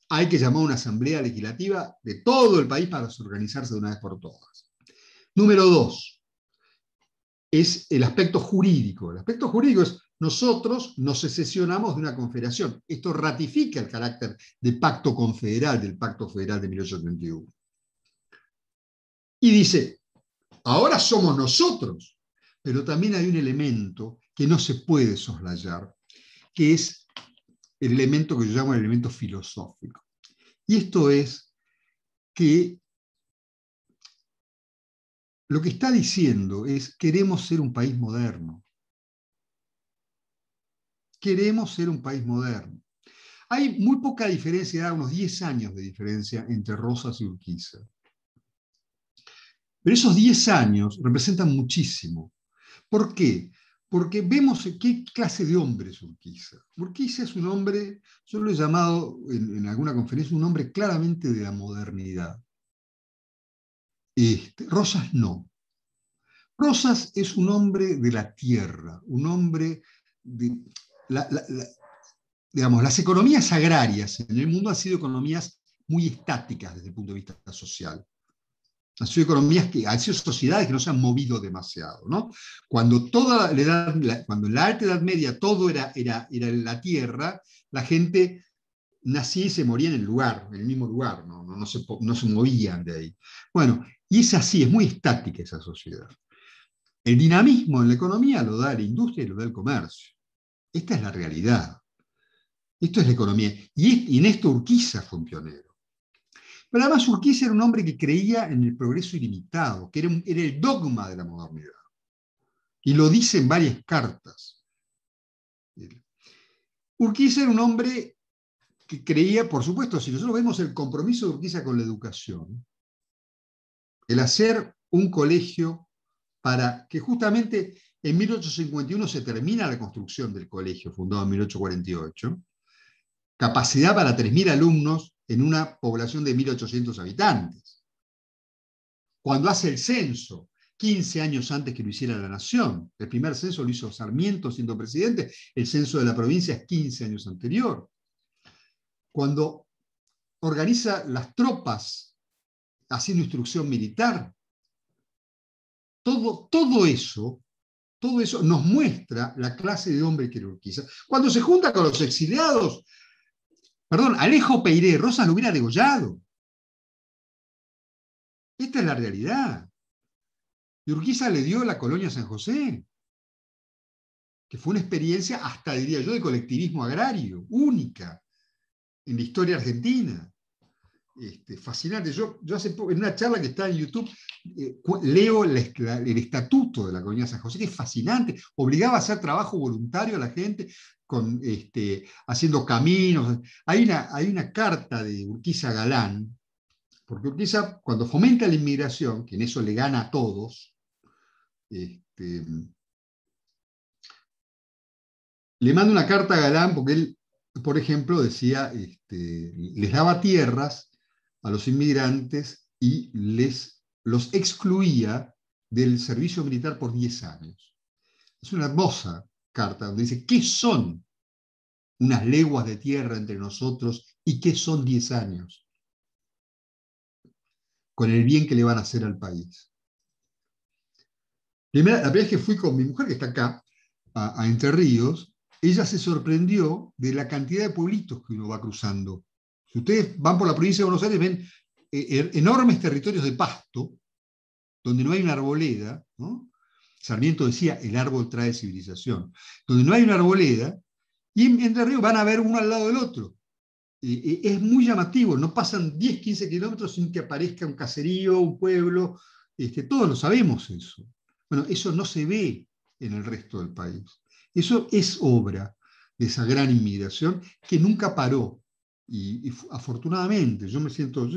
Hay que llamar a una asamblea legislativa de todo el país para organizarse de una vez por todas. Número 2, es el aspecto jurídico. El aspecto jurídico es, nosotros nos secesionamos de una confederación. Esto ratifica el carácter de pacto confederal, del Pacto Federal de 1831. Y dice, ahora somos nosotros, pero también hay un elemento que no se puede soslayar, que es el elemento que yo llamo el elemento filosófico. Y esto es que lo que está diciendo es, queremos ser un país moderno. Queremos ser un país moderno. Hay muy poca diferencia, unos 10 años de diferencia entre Rosas y Urquiza. Pero esos 10 años representan muchísimo. ¿Por qué? Porque vemos qué clase de hombre es Urquiza. Urquiza es un hombre, yo lo he llamado en alguna conferencia, un hombre claramente de la modernidad. Rosas no. Rosas es un hombre de la tierra, un hombre de... digamos, las economías agrarias en el mundo han sido economías muy estáticas desde el punto de vista social. Han sido economías han sido sociedades que no se han movido demasiado, ¿no? Cuando en la Alta Edad Media todo era la tierra, la gente nacía y se moría en el lugar, en el mismo lugar, no se movían de ahí. Bueno, y es así, es muy estática esa sociedad. El dinamismo en la economía lo da la industria y lo da el comercio. Esta es la realidad. Esto es la economía. Y en esto Urquiza fue un pionero. Pero además Urquiza era un hombre que creía en el progreso ilimitado, que era el dogma de la modernidad. Y lo dice en varias cartas. Urquiza era un hombre que creía, por supuesto, si nosotros vemos el compromiso de Urquiza con la educación, el hacer un colegio para que justamente en 1851 se termina la construcción del colegio, fundado en 1848, capacidad para 3.000 alumnos en una población de 1.800 habitantes. Cuando hace el censo, 15 años antes que lo hiciera la Nación, el primer censo lo hizo Sarmiento siendo presidente, el censo de la provincia es 15 años anterior. Cuando organiza las tropas haciendo instrucción militar, todo eso nos muestra la clase de hombre que era Urquiza. Cuando se junta con los exiliados, Alejo Peiré, Rosas lo hubiera degollado. Esta es la realidad. Y Urquiza le dio la colonia San José, que fue una experiencia, hasta diría yo, de colectivismo agrario, única en la historia argentina. Fascinante. Yo hace poco, en una charla que está en YouTube, leo el estatuto de la colonia San José, que es fascinante. Obligaba a hacer trabajo voluntario a la gente, haciendo caminos. Hay una carta de Urquiza Galán, porque Urquiza, cuando fomenta la inmigración, que en eso le gana a todos, le manda una carta a Galán porque él, por ejemplo, decía, les daba tierras a los inmigrantes y los excluía del servicio militar por 10 años. Es una hermosa carta donde dice, ¿qué son unas leguas de tierra entre nosotros y qué son 10 años? con el bien que le van a hacer al país. La primera vez que fui con mi mujer, que está acá, a Entre Ríos, ella se sorprendió de la cantidad de pueblitos que uno va cruzando. Si ustedes van por la provincia de Buenos Aires, ven enormes territorios de pasto, donde no hay una arboleda, ¿no? Sarmiento decía, el árbol trae civilización, donde no hay una arboleda, y en Entre Ríos van a ver uno al lado del otro. Es muy llamativo, no pasan 10, 15 kilómetros sin que aparezca un caserío, un pueblo, todos lo sabemos eso. Bueno, eso no se ve en el resto del país. Eso es obra de esa gran inmigración que nunca paró. Y afortunadamente, yo me siento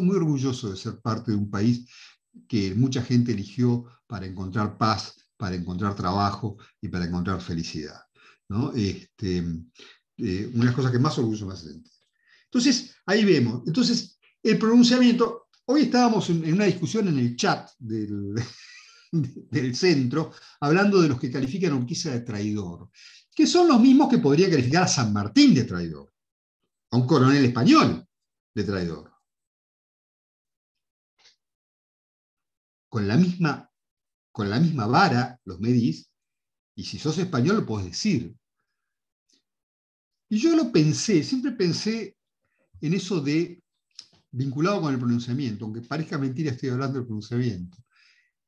muy orgulloso de ser parte de un país que mucha gente eligió para encontrar paz, para encontrar trabajo y para encontrar felicidad, ¿no? Una de las cosas que más orgullo me hace sentir. Entonces, ahí vemos. Entonces, el pronunciamiento, hoy estábamos en una discusión en el chat del centro, hablando de los que califican a Urquiza de traidor, que son los mismos que podrían calificar a San Martín de traidor, a un coronel español de traidor. Con la misma vara los medís, y si sos español lo podés decir. Y yo lo pensé, siempre pensé en eso de, vinculado con el pronunciamiento, aunque parezca mentira estoy hablando del pronunciamiento,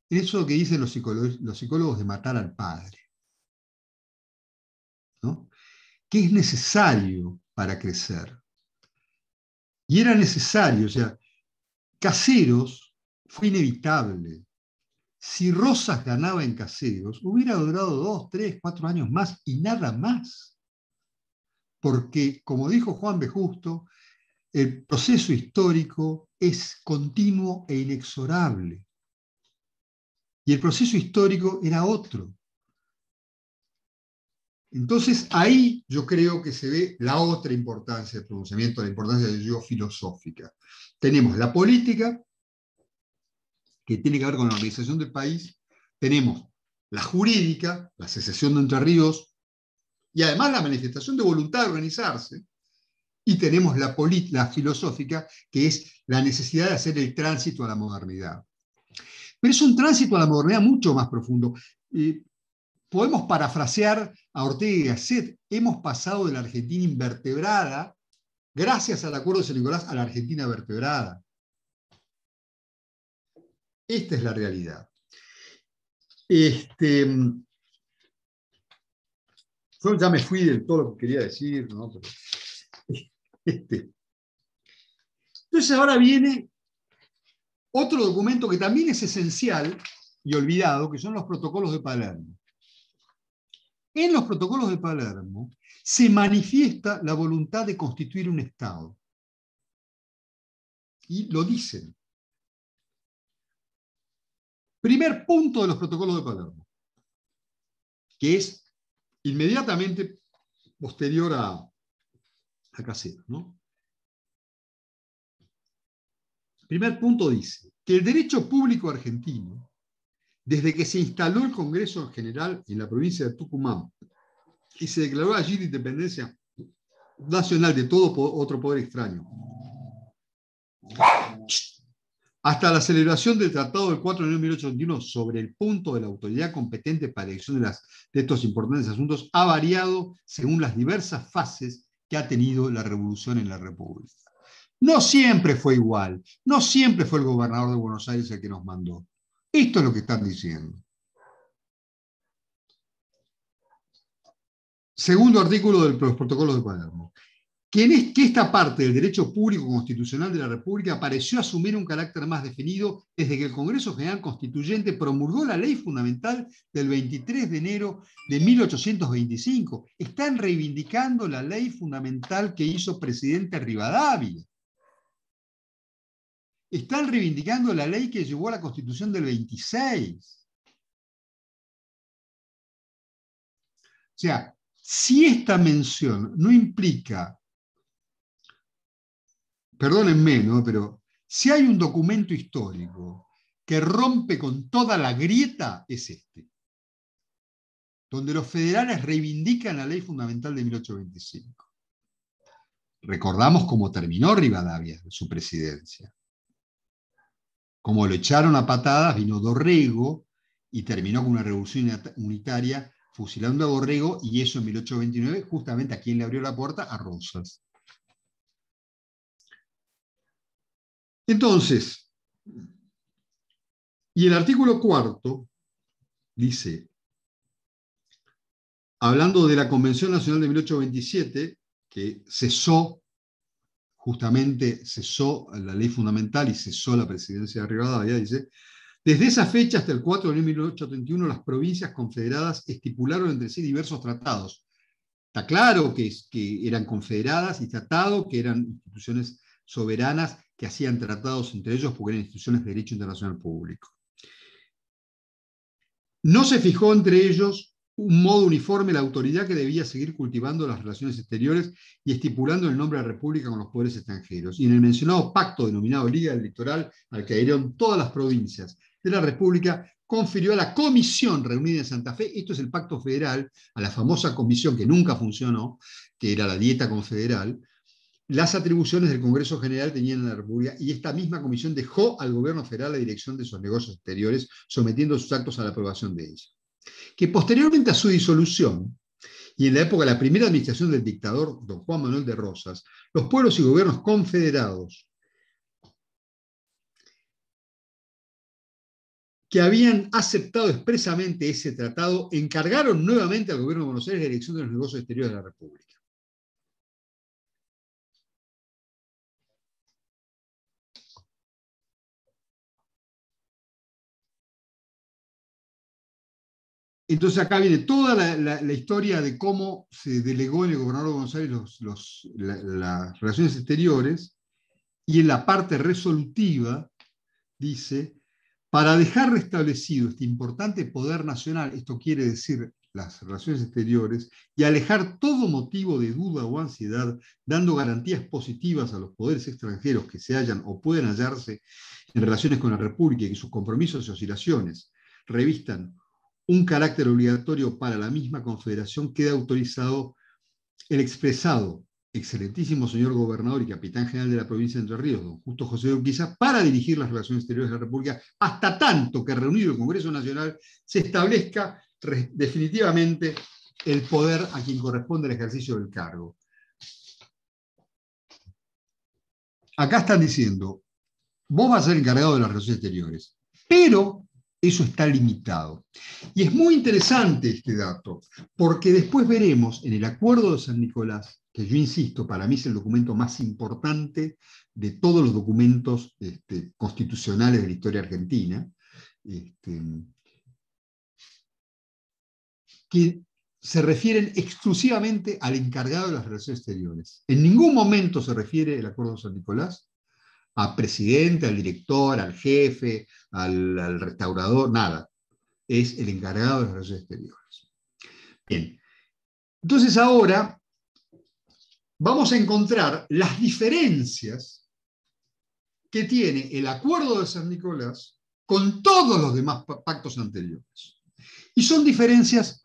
en eso que dicen los psicólogos de matar al padre, ¿no? Que es necesario para crecer. Y era necesario, o sea, Caseros fue inevitable. Si Rosas ganaba en Caseros, hubiera durado 2, 3, 4 años más y nada más. Porque, como dijo Juan B. Justo, el proceso histórico es continuo e inexorable. Y el proceso histórico era otro. Entonces, ahí yo creo que se ve la otra importancia del pronunciamiento, la importancia del yo filosófica. Tenemos la política, que tiene que ver con la organización del país, tenemos la jurídica, la secesión de Entre Ríos, y además la manifestación de voluntad de organizarse, y tenemos la filosófica, que es la necesidad de hacer el tránsito a la modernidad. Pero es un tránsito a la modernidad mucho más profundo. Podemos parafrasear a Ortega y Gasset, hemos pasado de la Argentina invertebrada, gracias al Acuerdo de San Nicolás, a la Argentina vertebrada. Esta es la realidad. Yo ya me fui de todo lo que quería decir, ¿no? Entonces ahora viene otro documento que también es esencial y olvidado, que son los protocolos de Palermo. En los protocolos de Palermo se manifiesta la voluntad de constituir un Estado. Y lo dicen. Primer punto de los protocolos de Palermo, que es inmediatamente posterior a Caseros, ¿no? Primer punto dice que el derecho público argentino, desde que se instaló el Congreso General en la provincia de Tucumán y se declaró allí la independencia nacional de todo otro poder extraño, hasta la celebración del Tratado del 4 de enero de 1821 sobre el punto de la autoridad competente para la elección de estos importantes asuntos, ha variado según las diversas fases que ha tenido la revolución en la República. No siempre fue igual, no siempre fue el gobernador de Buenos Aires el que nos mandó. Esto es lo que están diciendo. Segundo artículo de los protocolos de Palermo. Que esta parte del derecho público constitucional de la República pareció asumir un carácter más definido desde que el Congreso General Constituyente promulgó la Ley Fundamental del 23 de enero de 1825. Están reivindicando la Ley Fundamental que hizo presidente Rivadavia. Están reivindicando la ley que llevó a la Constitución del 26. O sea, si esta mención no implica, perdónenme, ¿no? Pero si hay un documento histórico que rompe con toda la grieta, es este, donde los federales reivindican la Ley Fundamental de 1825. Recordamos cómo terminó Rivadavia, su presidencia. Como lo echaron a patadas, vino Dorrego y terminó con una revolución unitaria fusilando a Dorrego, y eso en 1829, justamente a quien le abrió la puerta, a Rosas. Entonces, y el artículo 4 dice, hablando de la Convención Nacional de 1827, que justamente cesó la ley fundamental y cesó la presidencia de Rivadavia, dice: desde esa fecha hasta el 4 de enero de 1831, las provincias confederadas estipularon entre sí diversos tratados. Está claro que eran confederadas, y tratado que eran instituciones soberanas que hacían tratados entre ellos porque eran instituciones de derecho internacional público. No se fijó entre ellos un modo uniforme la autoridad que debía seguir cultivando las relaciones exteriores y estipulando el nombre de la República con los poderes extranjeros. Y en el mencionado pacto denominado Liga Electoral, al que adhirieron todas las provincias de la República, confirió a la comisión reunida en Santa Fe, esto es el pacto federal, a la famosa comisión que nunca funcionó, que era la Dieta Confederal, las atribuciones del Congreso General tenían en la República, y esta misma comisión dejó al gobierno federal la dirección de sus negocios exteriores, sometiendo sus actos a la aprobación de ella. Que posteriormente a su disolución, y en la época de la primera administración del dictador don Juan Manuel de Rosas, los pueblos y gobiernos confederados que habían aceptado expresamente ese tratado encargaron nuevamente al gobierno de Buenos Aires la dirección de los negocios exteriores de la República. Entonces acá viene toda la historia de cómo se delegó en el gobernador de Buenos Aires las relaciones exteriores, y en la parte resolutiva dice: para dejar restablecido este importante poder nacional, esto quiere decir las relaciones exteriores, y alejar todo motivo de duda o ansiedad, dando garantías positivas a los poderes extranjeros que se hallan o pueden hallarse en relaciones con la República, y que sus compromisos y oscilaciones revistan un carácter obligatorio para la misma Confederación, queda autorizado el expresado excelentísimo señor gobernador y capitán general de la provincia de Entre Ríos, don Justo José de Urquiza, para dirigir las relaciones exteriores de la República, hasta tanto que, reunido el Congreso Nacional, se establezca definitivamente el poder a quien corresponde el ejercicio del cargo. Acá están diciendo: vos vas a ser encargado de las relaciones exteriores, pero eso está limitado. Y es muy interesante este dato, porque después veremos en el Acuerdo de San Nicolás, que yo insisto, para mí es el documento más importante de todos los documentos constitucionales de la historia argentina, que se refieren exclusivamente al encargado de las relaciones exteriores. En ningún momento se refiere el Acuerdo de San Nicolás a presidente, al director, al jefe, al restaurador, nada. Es el encargado de las relaciones exteriores. Bien. Entonces ahora vamos a encontrar las diferencias que tiene el Acuerdo de San Nicolás con todos los demás pactos anteriores. Y son diferencias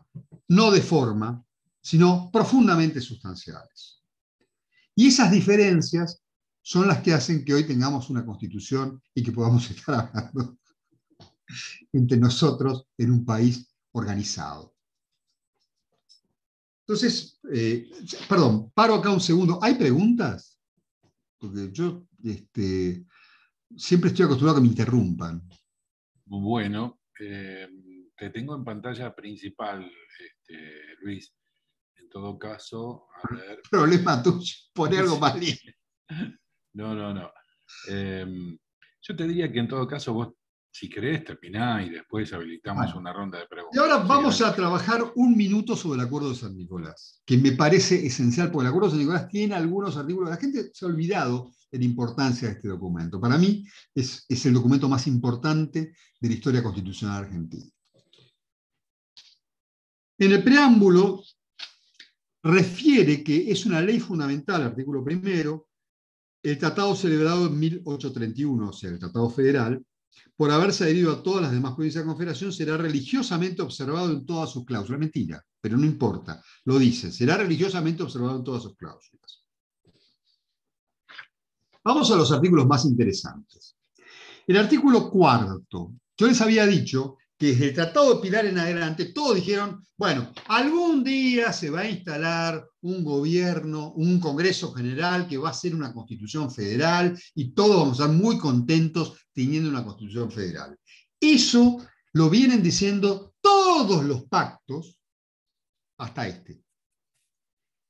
no de forma, sino profundamente sustanciales. Y esas diferencias son las que hacen que hoy tengamos una constitución y que podamos estar hablando entre nosotros en un país organizado. Entonces, perdón, paro acá un segundo. ¿Hay preguntas? Porque yo siempre estoy acostumbrado a que me interrumpan. Bueno, te tengo en pantalla principal, Luis. En todo caso, a ver. Problema tuyo, poné algo más lindo. No. Yo te diría que en todo caso vos, si querés, terminá y después habilitamos una ronda de preguntas. Y ahora vamos a trabajar un minuto sobre el Acuerdo de San Nicolás, que me parece esencial, porque el Acuerdo de San Nicolás tiene algunos artículos. La gente se ha olvidado de la importancia de este documento. Para mí es el documento más importante de la historia constitucional argentina. En el preámbulo refiere que es una ley fundamental, artículo primero, el tratado celebrado en 1831, o sea, el Tratado Federal, por haberse adherido a todas las demás provincias de la Confederación, será religiosamente observado en todas sus cláusulas. Mentira, pero no importa, lo dice, será religiosamente observado en todas sus cláusulas. Vamos a los artículos más interesantes. El artículo 4. Yo les había dicho que desde el Tratado de Pilar en adelante todos dijeron, bueno, algún día se va a instalar un gobierno, un Congreso General que va a ser una Constitución Federal y todos vamos a estar muy contentos teniendo una Constitución Federal. Eso lo vienen diciendo todos los pactos hasta este.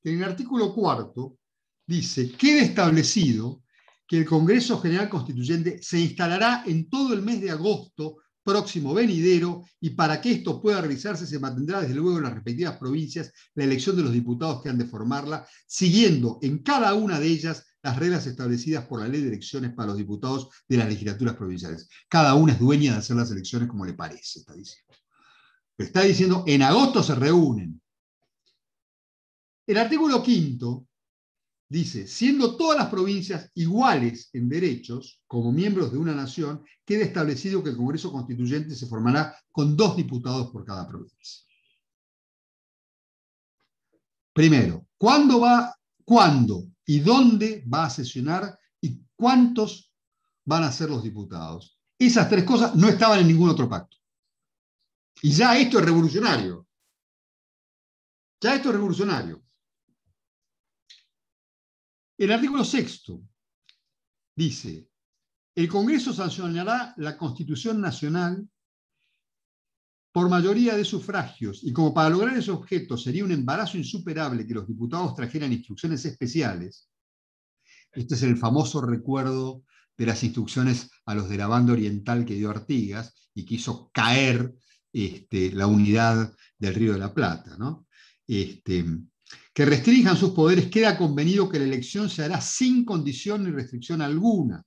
En el artículo 4 dice, queda establecido que el Congreso General Constituyente se instalará en todo el mes de agosto próximo venidero, y para que esto pueda realizarse se mantendrá desde luego en las respectivas provincias la elección de los diputados que han de formarla, siguiendo en cada una de ellas las reglas establecidas por la ley de elecciones para los diputados de las legislaturas provinciales. Cada una es dueña de hacer las elecciones como le parece, está diciendo. Pero está diciendo, en agosto se reúnen. El artículo 5 dice, siendo todas las provincias iguales en derechos, como miembros de una nación, queda establecido que el Congreso Constituyente se formará con 2 diputados por cada provincia. Primero, ¿cuándo y dónde va a sesionar y cuántos van a ser los diputados? Esas 3 cosas no estaban en ningún otro pacto. Y ya esto es revolucionario. Ya esto es revolucionario. El artículo 6 dice, el Congreso sancionará la Constitución Nacional por mayoría de sufragios, y como para lograr ese objeto sería un embarazo insuperable que los diputados trajeran instrucciones especiales. Este es el famoso recuerdo de las instrucciones a los de la banda oriental que dio Artigas y que hizo caer la unidad del Río de la Plata, ¿no? Que restrinjan sus poderes, queda convenido que la elección se hará sin condición ni restricción alguna,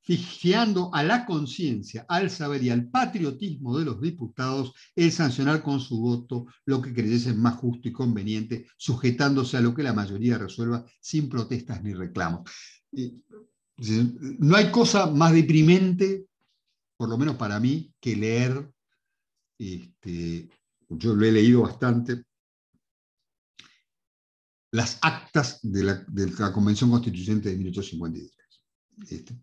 fiando a la conciencia, al saber y al patriotismo de los diputados el sancionar con su voto lo que creyesen más justo y conveniente, sujetándose a lo que la mayoría resuelva sin protestas ni reclamos. No hay cosa más deprimente, por lo menos para mí, que leer, yo lo he leído bastante, las actas de la Convención Constituyente de 1853.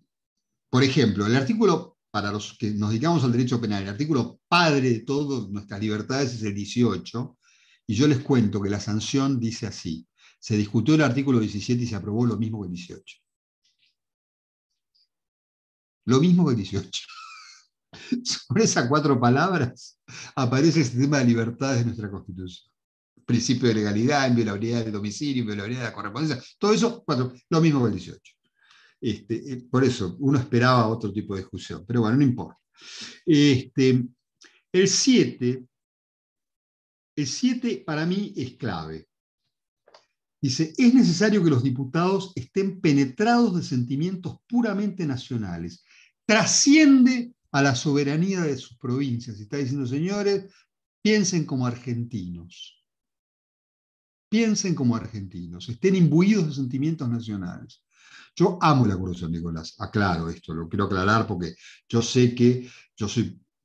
Por ejemplo, el artículo, para los que nos dedicamos al derecho penal, el artículo padre de todas nuestras libertades es el 18, y yo les cuento que la sanción dice así: se discutió el artículo 17 y se aprobó lo mismo que el 18. Lo mismo que el 18. Sobre esas 4 palabras aparece el sistema de libertades de nuestra Constitución. Principio de legalidad, inviolabilidad del domicilio, inviolabilidad de la correspondencia, todo eso, lo mismo que el 18. Por eso, uno esperaba otro tipo de discusión, pero bueno, no importa. El 7 para mí es clave. Dice, es necesario que los diputados estén penetrados de sentimientos puramente nacionales. Trasciende a la soberanía de sus provincias. Está diciendo, señores, piensen como argentinos. Piensen como argentinos, estén imbuidos de sentimientos nacionales. Yo amo el Acuerdo de San Nicolás, aclaro esto, lo quiero aclarar porque yo sé que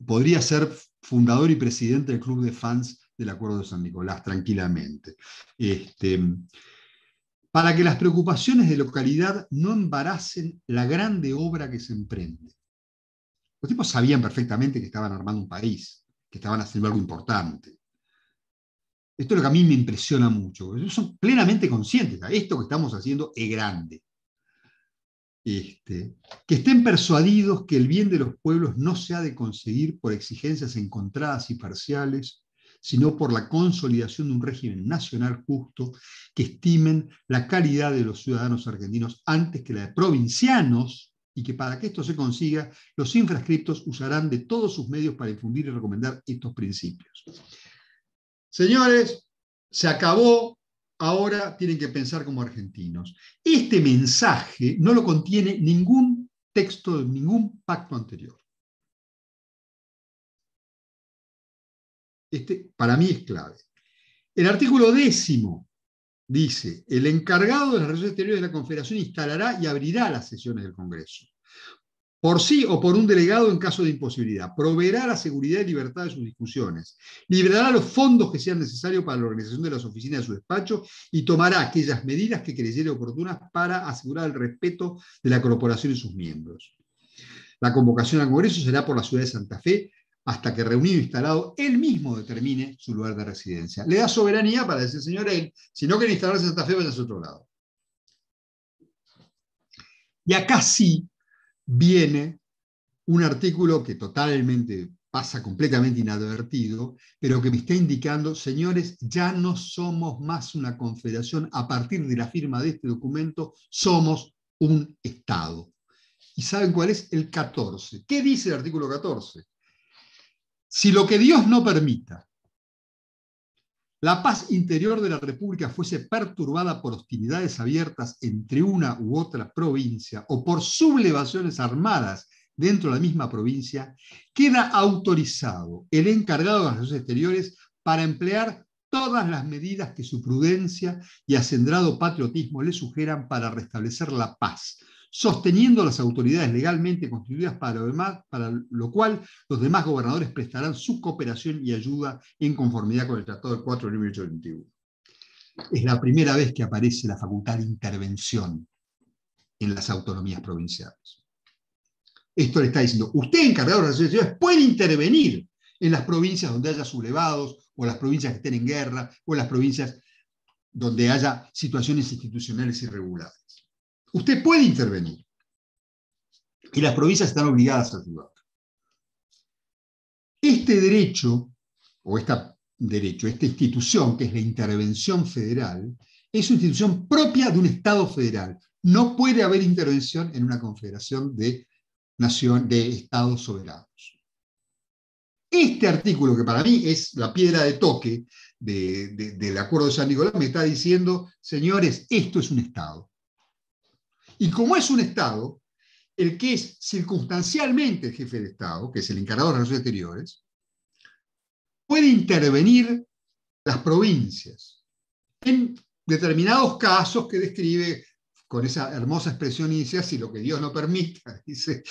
podría ser fundador y presidente del club de fans del Acuerdo de San Nicolás, tranquilamente. Para que las preocupaciones de localidad no embaracen la grande obra que se emprende. Los tipos sabían perfectamente que estaban armando un país, que estaban haciendo algo importante. Esto es lo que a mí me impresiona mucho. Ellos son plenamente conscientes. Esto que estamos haciendo es grande. Que estén persuadidos que el bien de los pueblos no se ha de conseguir por exigencias encontradas y parciales, sino por la consolidación de un régimen nacional justo, que estimen la calidad de los ciudadanos argentinos antes que la de provincianos, y que para que esto se consiga, los infrascriptos usarán de todos sus medios para difundir y recomendar estos principios. Señores, se acabó, ahora tienen que pensar como argentinos. Este mensaje no lo contiene ningún texto de ningún pacto anterior. Para mí es clave. El artículo 10 dice, el encargado de las relaciones exteriores de la Confederación instalará y abrirá las sesiones del Congreso, por sí o por un delegado en caso de imposibilidad, proveerá la seguridad y libertad de sus discusiones, liberará los fondos que sean necesarios para la organización de las oficinas de su despacho y tomará aquellas medidas que creyere oportunas para asegurar el respeto de la corporación y sus miembros. La convocación al Congreso será por la ciudad de Santa Fe hasta que reunido e instalado, él mismo determine su lugar de residencia. Le da soberanía para decir, señor, si no quiere instalarse en Santa Fe, vaya a otro lado. Y acá sí viene un artículo que totalmente pasa completamente inadvertido, pero que me está indicando, señores, ya no somos más una confederación, a partir de la firma de este documento, somos un Estado. ¿Y saben cuál es? El 14. ¿Qué dice el artículo 14? Si lo que Dios no permita, la paz interior de la República fuese perturbada por hostilidades abiertas entre una u otra provincia o por sublevaciones armadas dentro de la misma provincia, queda autorizado el encargado de las relaciones exteriores para emplear todas las medidas que su prudencia y acendrado patriotismo le sugieran para restablecer la paz, sosteniendo a las autoridades legalmente constituidas para lo cual los demás gobernadores prestarán su cooperación y ayuda en conformidad con el Tratado del 4 de 1821. Es la primera vez que aparece la facultad de intervención en las autonomías provinciales. Esto le está diciendo, usted, encargado de las relaciones exteriores, puede intervenir en las provincias donde haya sublevados, o las provincias que estén en guerra, o las provincias donde haya situaciones institucionales irregulares. Usted puede intervenir. Y las provincias están obligadas a ayudar. Este derecho, o esta institución, que es la intervención federal, es una institución propia de un Estado federal. No puede haber intervención en una confederación de Estados soberanos. Este artículo, que para mí es la piedra de toque del Acuerdo de San Nicolás, me está diciendo, señores, esto es un Estado. Y como es un Estado, el que es circunstancialmente el jefe de Estado, que es el encargado de las relaciones exteriores, puede intervenir las provincias en determinados casos que describe con esa hermosa expresión inicial, si lo que Dios no permita, dice,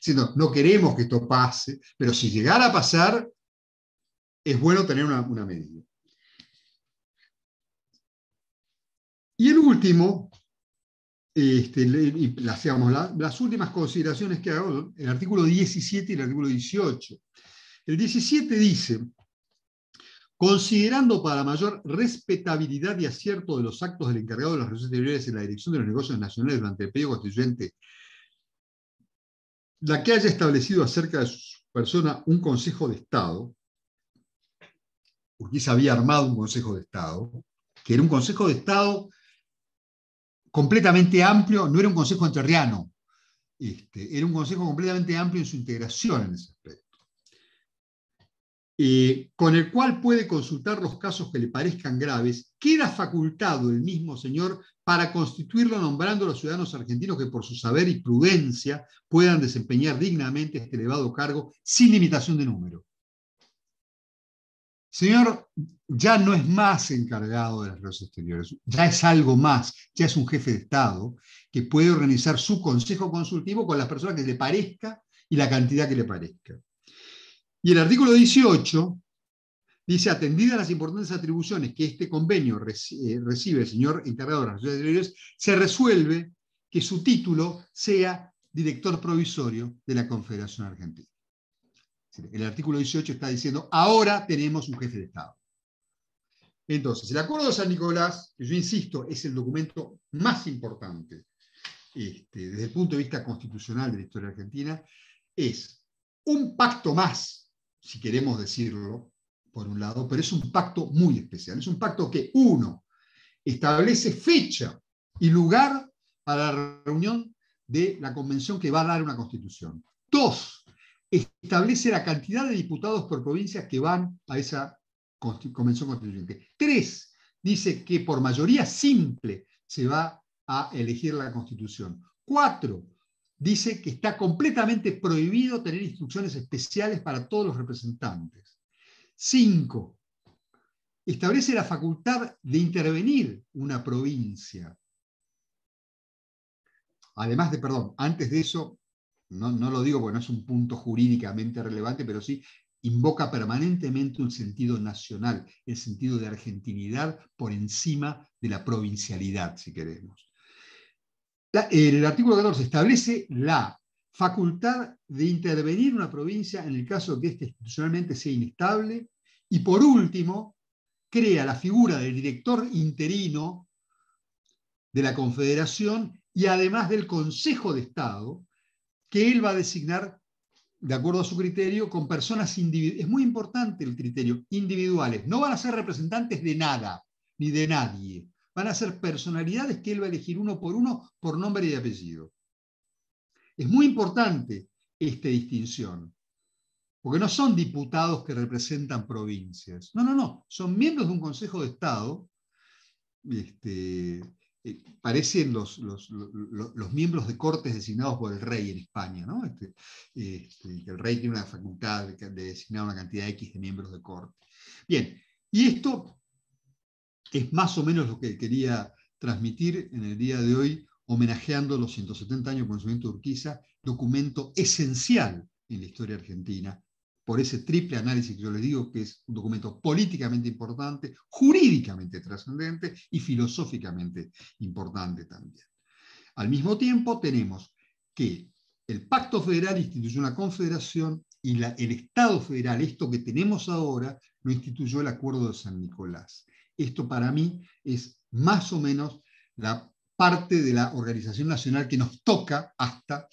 si no queremos que esto pase, pero si llegara a pasar, es bueno tener una medida. Y el último, las últimas consideraciones que hago, el artículo 17 y el artículo 18. El 17 dice, considerando para mayor respetabilidad y acierto de los actos del encargado de las relaciones exteriores en la dirección de los negocios nacionales durante el periodo constituyente, la que haya establecido acerca de su persona un Consejo de Estado, Urquiza había armado un Consejo de Estado, que era un Consejo de Estado completamente amplio, no era un consejo entrerriano, era un consejo completamente amplio en su integración en ese aspecto. Con el cual puede consultar los casos que le parezcan graves, queda facultado el mismo señor para constituirlo nombrando a los ciudadanos argentinos que por su saber y prudencia puedan desempeñar dignamente este elevado cargo sin limitación de número. Señor, ya no es más encargado de las relaciones exteriores, ya es algo más, ya es un jefe de Estado que puede organizar su consejo consultivo con las personas que le parezca y la cantidad que le parezca. Y el artículo 18 dice, atendidas las importantes atribuciones que este convenio recibe el señor encargado de las relaciones exteriores, se resuelve que su título sea director provisorio de la Confederación Argentina. El artículo 18 está diciendo, ahora tenemos un jefe de Estado. Entonces, el Acuerdo de San Nicolás, que yo insisto, es el documento más importante desde el punto de vista constitucional de la historia argentina, es un pacto más, si queremos decirlo, por un lado, pero es un pacto muy especial. Es un pacto que, uno, establece fecha y lugar para la reunión de la convención que va a dar una constitución. Dos, establece la cantidad de diputados por provincias que van a esa convención constituyente. Tres, dice que por mayoría simple se va a elegir la constitución. Cuatro, dice que está completamente prohibido tener instrucciones especiales para todos los representantes. Cinco, establece la facultad de intervenir una provincia. Además de, antes de eso, no lo digo porque no es un punto jurídicamente relevante, pero sí invoca permanentemente un sentido nacional, el sentido de argentinidad por encima de la provincialidad, si queremos. El artículo 14 establece la facultad de intervenir en una provincia en el caso de que éste institucionalmente sea inestable, y por último, crea la figura del director interino de la Confederación y además del Consejo de Estado, que él va a designar de acuerdo a su criterio, con personas individuales. Es muy importante el criterio, individuales. No van a ser representantes de nada, ni de nadie. Van a ser personalidades que él va a elegir uno, por nombre y apellido. Es muy importante esta distinción, porque no son diputados que representan provincias. No, no, no. Son miembros de un Consejo de Estado. Parecen los miembros de cortes designados por el rey en España, ¿no? Que el rey tiene una facultad de designar una cantidad X de miembros de corte. Bien, y esto es más o menos lo que quería transmitir en el día de hoy, homenajeando los 170 años del conocimiento de Urquiza, documento esencial en la historia argentina, por ese triple análisis que yo les digo, que es un documento políticamente importante, jurídicamente trascendente y filosóficamente importante también. Al mismo tiempo tenemos que el Pacto Federal instituyó una confederación y el Estado Federal, esto que tenemos ahora, lo instituyó el Acuerdo de San Nicolás. Esto para mí es más o menos la parte de la organización nacional que nos toca hasta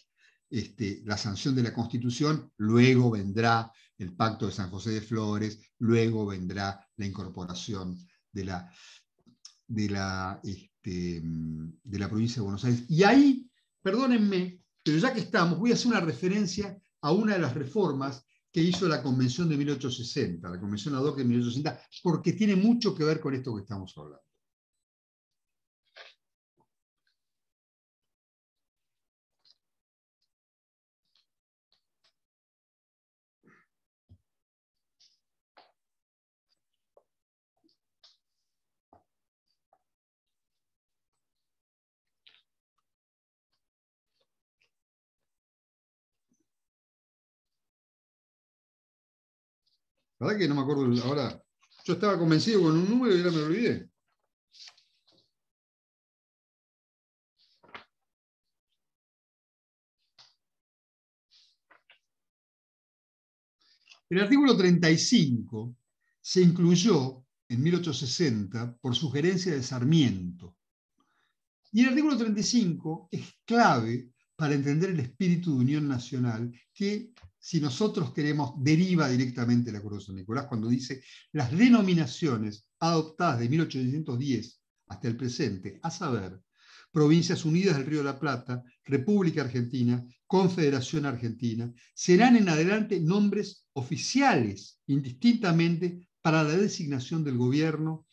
la sanción de la Constitución. Luego vendrá el Pacto de San José de Flores, luego vendrá la incorporación de la provincia de Buenos Aires. Y ahí, perdónenme, pero ya que estamos, voy a hacer una referencia a una de las reformas que hizo la Convención de 1860, la Convención ad hoc de 1860, porque tiene mucho que ver con esto que estamos hablando. La verdad que no me acuerdo ahora. Yo estaba convencido con un número y ahora me lo olvidé. El artículo 35 se incluyó en 1860 por sugerencia de Sarmiento. Y el artículo 35 es clave para entender el espíritu de unión nacional que, si nosotros queremos, deriva directamente del Acuerdo de San Nicolás cuando dice las denominaciones adoptadas de 1810 hasta el presente, a saber, Provincias Unidas del Río de la Plata, República Argentina, Confederación Argentina, serán en adelante nombres oficiales, indistintamente, para la designación del gobierno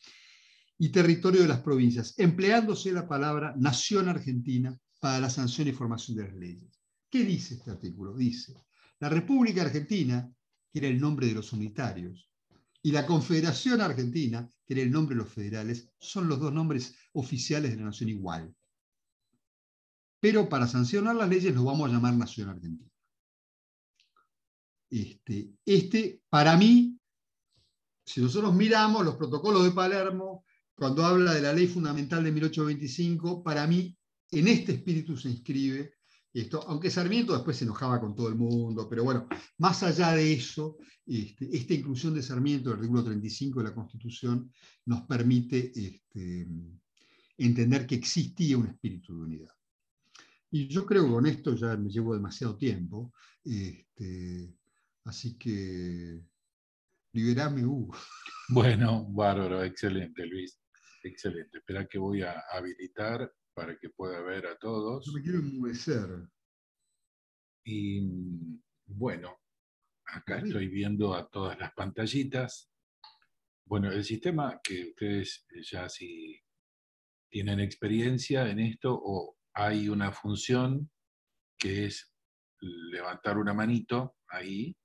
y territorio de las provincias, empleándose la palabra Nación Argentina para la sanción y formación de las leyes. ¿Qué dice este artículo? Dice, la República Argentina, que era el nombre de los unitarios, y la Confederación Argentina, que era el nombre de los federales, son los dos nombres oficiales de la nación igual. Pero para sancionar las leyes los vamos a llamar Nación Argentina. Para mí, si nosotros miramos los protocolos de Palermo, cuando habla de la ley fundamental de 1825, para mí en este espíritu se inscribe esto, aunque Sarmiento después se enojaba con todo el mundo, pero bueno, más allá de eso, esta inclusión de Sarmiento del artículo 35 de la Constitución nos permite entender que existía un espíritu de unidad. Y yo creo que con esto ya me llevo demasiado tiempo, así que liberame, Hugo. Bueno, bárbaro, excelente, Luis. Excelente. Espera que voy a habilitar para que pueda ver a todos. No me quiero enmudecer. Y bueno, acá estoy viendo a todas las pantallitas. Bueno, el sistema que ustedes ya si tienen experiencia en esto o hay una función que es levantar una manito ahí,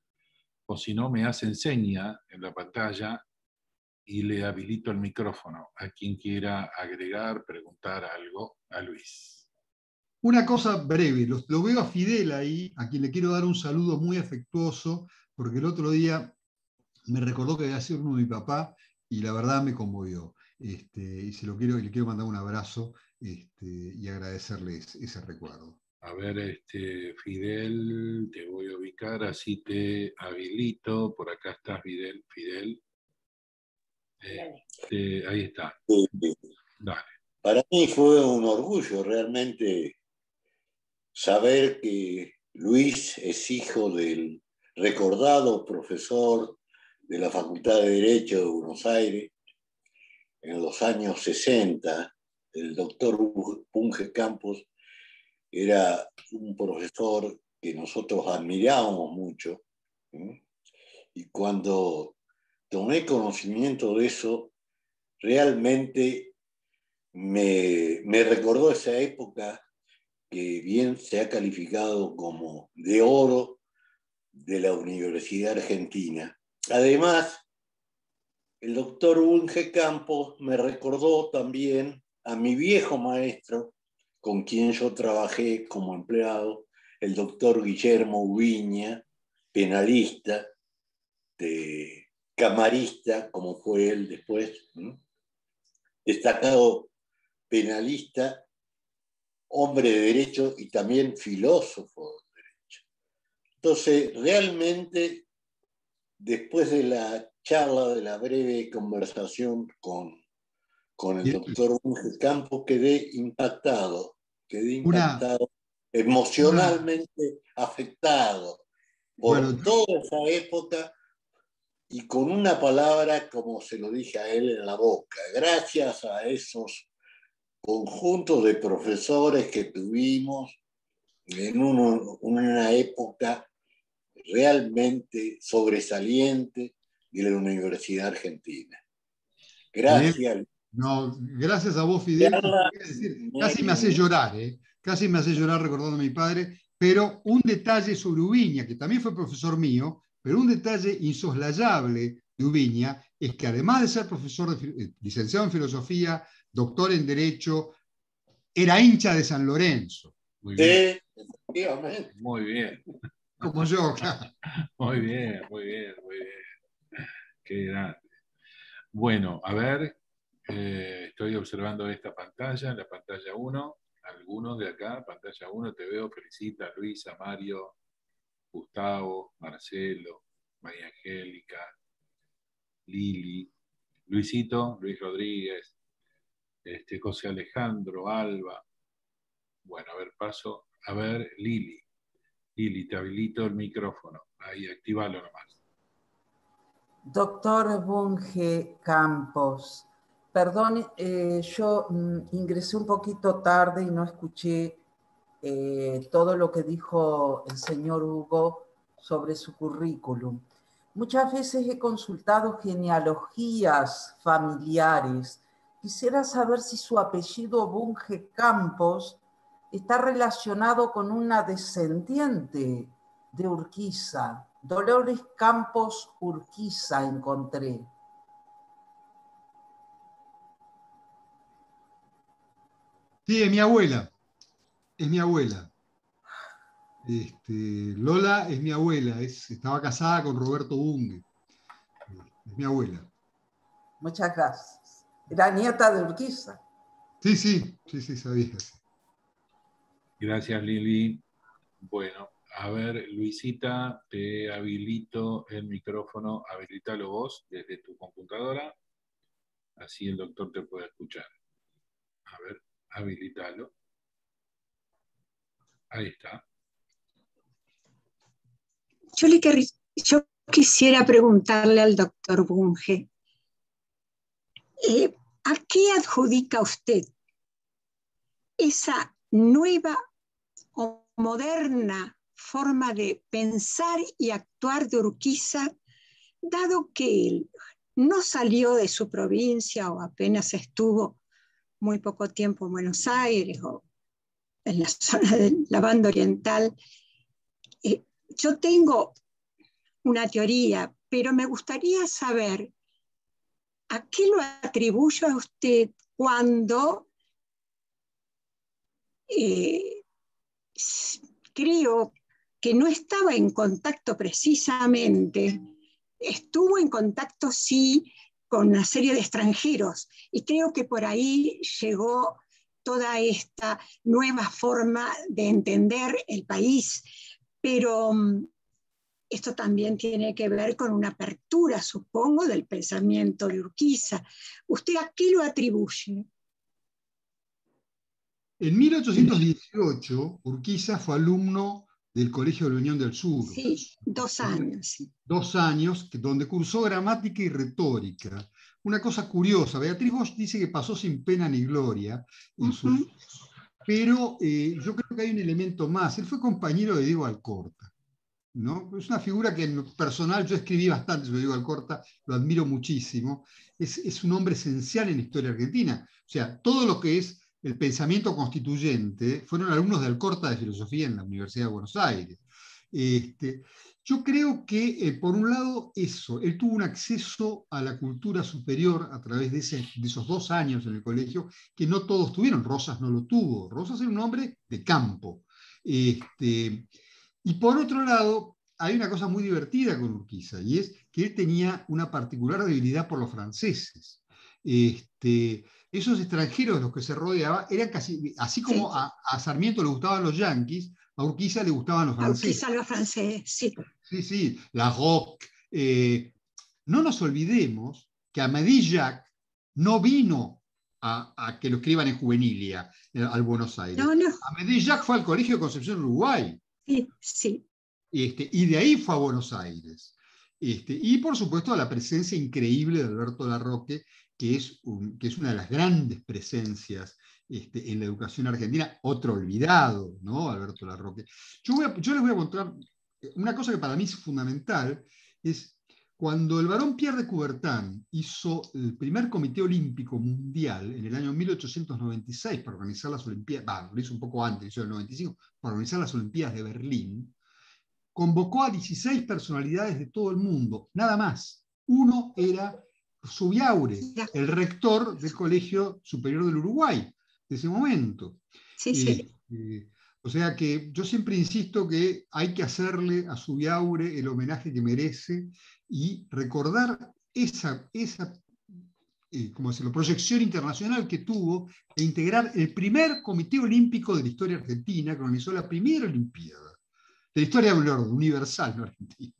o si no me hacen seña en la pantalla y le habilito el micrófono a quien quiera agregar, preguntar algo a Luis. Una cosa breve, lo veo a Fidel ahí, a quien le quiero dar un saludo muy afectuoso, porque el otro día me recordó que había sido uno de mi papá y la verdad me conmovió. Y le quiero mandar un abrazo y agradecerles ese recuerdo. A ver, Fidel, te voy a ubicar, así te habilito. Por acá estás, Fidel. Ahí está. Sí. Dale. Para mí fue un orgullo realmente saber que Luis es hijo del recordado profesor de la Facultad de Derecho de Buenos Aires en los años 60. El doctor Bunge Campos era un profesor que nosotros admirábamos mucho. Y cuando tomé conocimiento de eso, realmente me recordó esa época que bien se ha calificado como de oro de la Universidad Argentina. Además, el doctor Bunge Campos me recordó también a mi viejo maestro, con quien yo trabajé como empleado, el doctor Guillermo Ubiña, penalista, camarista, como fue él después, destacado penalista, hombre de derecho y también filósofo de derecho. Entonces, realmente, después de la charla, de la breve conversación con el doctor Bunge Campos, quedé impactado, emocionalmente afectado por toda esa época y con una palabra, como se lo dije a él, en la boca. Gracias a esos conjuntos de profesores que tuvimos en una época realmente sobresaliente de la Universidad Argentina. Gracias. No, gracias a vos, Fidel. Casi me hace llorar, casi me hace llorar recordando a mi padre, pero un detalle sobre Ubiña, que también fue profesor mío, pero un detalle insoslayable de Ubiña es que además de ser profesor, licenciado en filosofía, doctor en derecho, era hincha de San Lorenzo. Muy bien. Sí, efectivamente. Muy bien. Como yo, claro. Muy bien, muy bien, muy bien. Qué grande. Bueno, a ver, estoy observando esta pantalla, la pantalla 1, algunos de acá, pantalla 1, te veo, felicita, Luisa, Mario, Gustavo, Marcelo, María Angélica, Lili, Luisito, Luis Rodríguez, José Alejandro, Alba. Bueno, a ver, paso. A ver, Lili. Lili, te habilito el micrófono. Ahí, actívalo nomás. Doctor Bunge Campos, perdón, yo ingresé un poquito tarde y no escuché todo lo que dijo el señor Hugo sobre su currículum. Muchas veces he consultado genealogías familiares. Quisiera saber si su apellido Bunge Campos está relacionado con una descendiente de Urquiza. Dolores Campos Urquiza encontré. Sí, es mi abuela. Es mi abuela. Lola es mi abuela. Estaba casada con Roberto Bunge. Es mi abuela. Muchas gracias. Era nieta de Urquiza. Sí, sabía. Gracias, Lili. Bueno, a ver, Luisita, te habilito el micrófono, habilitalo vos desde tu computadora, así el doctor te puede escuchar. A ver, habilitalo. Ahí está. Yo quisiera preguntarle al doctor Bunge, ¿a qué adjudica usted esa nueva o moderna forma de pensar y actuar de Urquiza, dado que él no salió de su provincia o apenas estuvo muy poco tiempo en Buenos Aires o en la zona de la banda oriental? Yo tengo una teoría, pero me gustaría saber a qué lo atribuye a usted cuando creo que no estaba en contacto precisamente, estuvo en contacto sí con una serie de extranjeros y creo que por ahí llegó toda esta nueva forma de entender el país, pero esto también tiene que ver con una apertura, supongo, del pensamiento de Urquiza. ¿Usted a qué lo atribuye? En 1818, Urquiza fue alumno del Colegio de la Unión del Sur. Sí, 2 años. Sí. 2 años, donde cursó gramática y retórica. Una cosa curiosa, Beatriz Bosch dice que pasó sin pena ni gloria, pero yo creo que hay un elemento más. Él fue compañero de Diego Alcorta, ¿no? Es una figura que en lo personal yo escribí bastante sobre Diego Alcorta, lo admiro muchísimo. Es un hombre esencial en la historia argentina. O sea, todo lo que es el pensamiento constituyente fueron alumnos de Alcorta de filosofía en la Universidad de Buenos Aires. Yo creo que, por un lado, él tuvo un acceso a la cultura superior a través de esos 2 años en el colegio, que no todos tuvieron. Rosas no lo tuvo. Rosas era un hombre de campo. Y por otro lado, hay una cosa muy divertida con Urquiza, y es que él tenía una particular debilidad por los franceses. Esos extranjeros de los que se rodeaba eran casi, así como a Sarmiento le gustaban los yanquis, a Urquiza le gustaban los franceses. A Urquiza los franceses, sí. Sí, la Roque. No nos olvidemos que Amédée Jacques no vino a que lo escriban en Juvenilia, al Buenos Aires. No. Amédée Jacques fue al Colegio de Concepción, Uruguay. Sí. Y de ahí fue a Buenos Aires. Y por supuesto a la presencia increíble de Alberto Larroque, que es una de las grandes presencias en la educación argentina, otro olvidado, ¿no? Alberto Larroque. Yo les voy a contar una cosa que para mí es fundamental, es cuando el barón Pierre de Coubertin hizo el primer Comité Olímpico Mundial en el año 1896 para organizar las Olimpiadas, lo hizo un poco antes, hizo el 95, para organizar las Olimpiadas de Berlín, convocó a 16 personalidades de todo el mundo, nada más. Uno era Zubiaure, el rector del Colegio Superior del Uruguay, de ese momento. Sí. O sea que yo siempre insisto que hay que hacerle a Zubiaure el homenaje que merece y recordar esa como decirlo, proyección internacional que tuvo e integrar el primer Comité Olímpico de la historia argentina, que organizó la primera Olimpiada. De la historia universal, no argentina.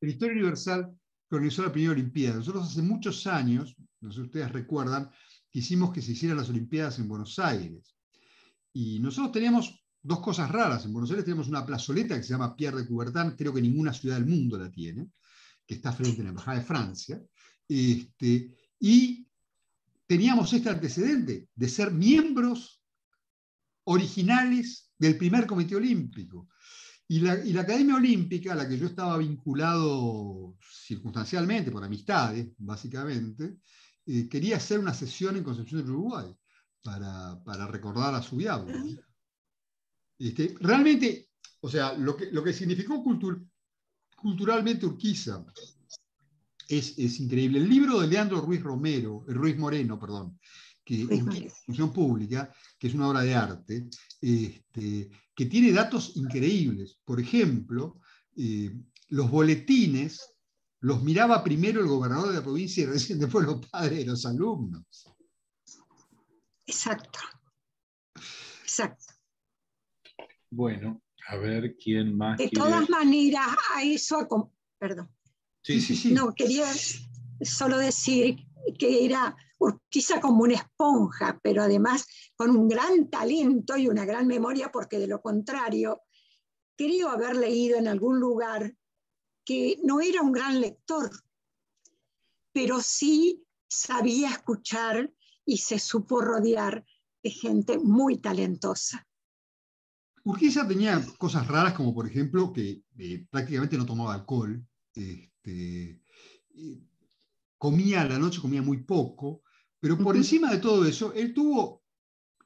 De la historia universal que organizó la primera Olimpiada. Nosotros hace muchos años, no sé si ustedes recuerdan, quisimos que se hicieran las Olimpiadas en Buenos Aires. Y nosotros teníamos 2 cosas raras. En Buenos Aires tenemos una plazoleta que se llama Pierre de Coubertin, creo que ninguna ciudad del mundo la tiene, que está frente a la Embajada de Francia. Y teníamos este antecedente de ser miembros originales del primer Comité Olímpico. Y la Academia Olímpica, a la que yo estaba vinculado circunstancialmente, por amistades, básicamente, quería hacer una sesión en Concepción del Uruguay para recordar a Zubiaure. Realmente, o sea, lo que significó culturalmente Urquiza es increíble. El libro de Leandro Ruiz Moreno, que Función Pública, que es una obra de arte, que tiene datos increíbles. Por ejemplo, los boletines los miraba primero el gobernador de la provincia y recién después los padres de los alumnos. Exacto. Bueno, a ver quién más. De todas maneras, a eso, perdón. Sí. No, quería solo decir que era Urquiza como una esponja, pero además con un gran talento y una gran memoria, porque de lo contrario, creo haber leído en algún lugar que no era un gran lector, pero sí sabía escuchar y se supo rodear de gente muy talentosa. Urquiza tenía cosas raras, como por ejemplo que prácticamente no tomaba alcohol, comía a la noche, comía muy poco, pero por encima de todo eso, él tuvo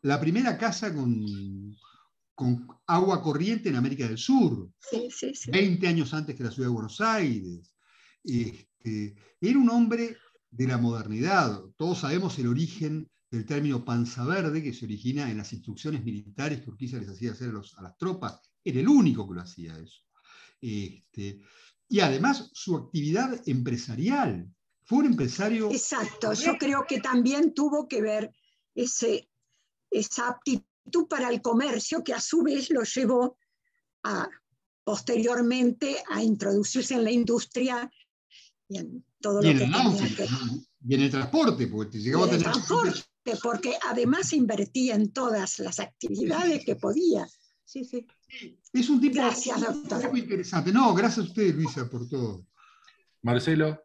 la primera casa con agua corriente en América del Sur, sí. 20 años antes que la ciudad de Buenos Aires. Era un hombre de la modernidad. Todos sabemos el origen del término panza verde, que se origina en las instrucciones militares que Urquiza les hacía hacer a las tropas. Era el único que lo hacía eso. Y además su actividad empresarial. Fue un empresario... Exacto, yo creo que también tuvo que ver ese esa aptitud para el comercio que a su vez lo llevó posteriormente a introducirse en la industria y en todo lo que tenía que ver. Y en el transporte, porque llegamos a tener transporte, porque además invertía en todas las actividades que podía. Sí, sí. Es un tipo, gracias, doctor. Un tipo interesante. No, gracias a usted, Luisa, por todo. Marcelo,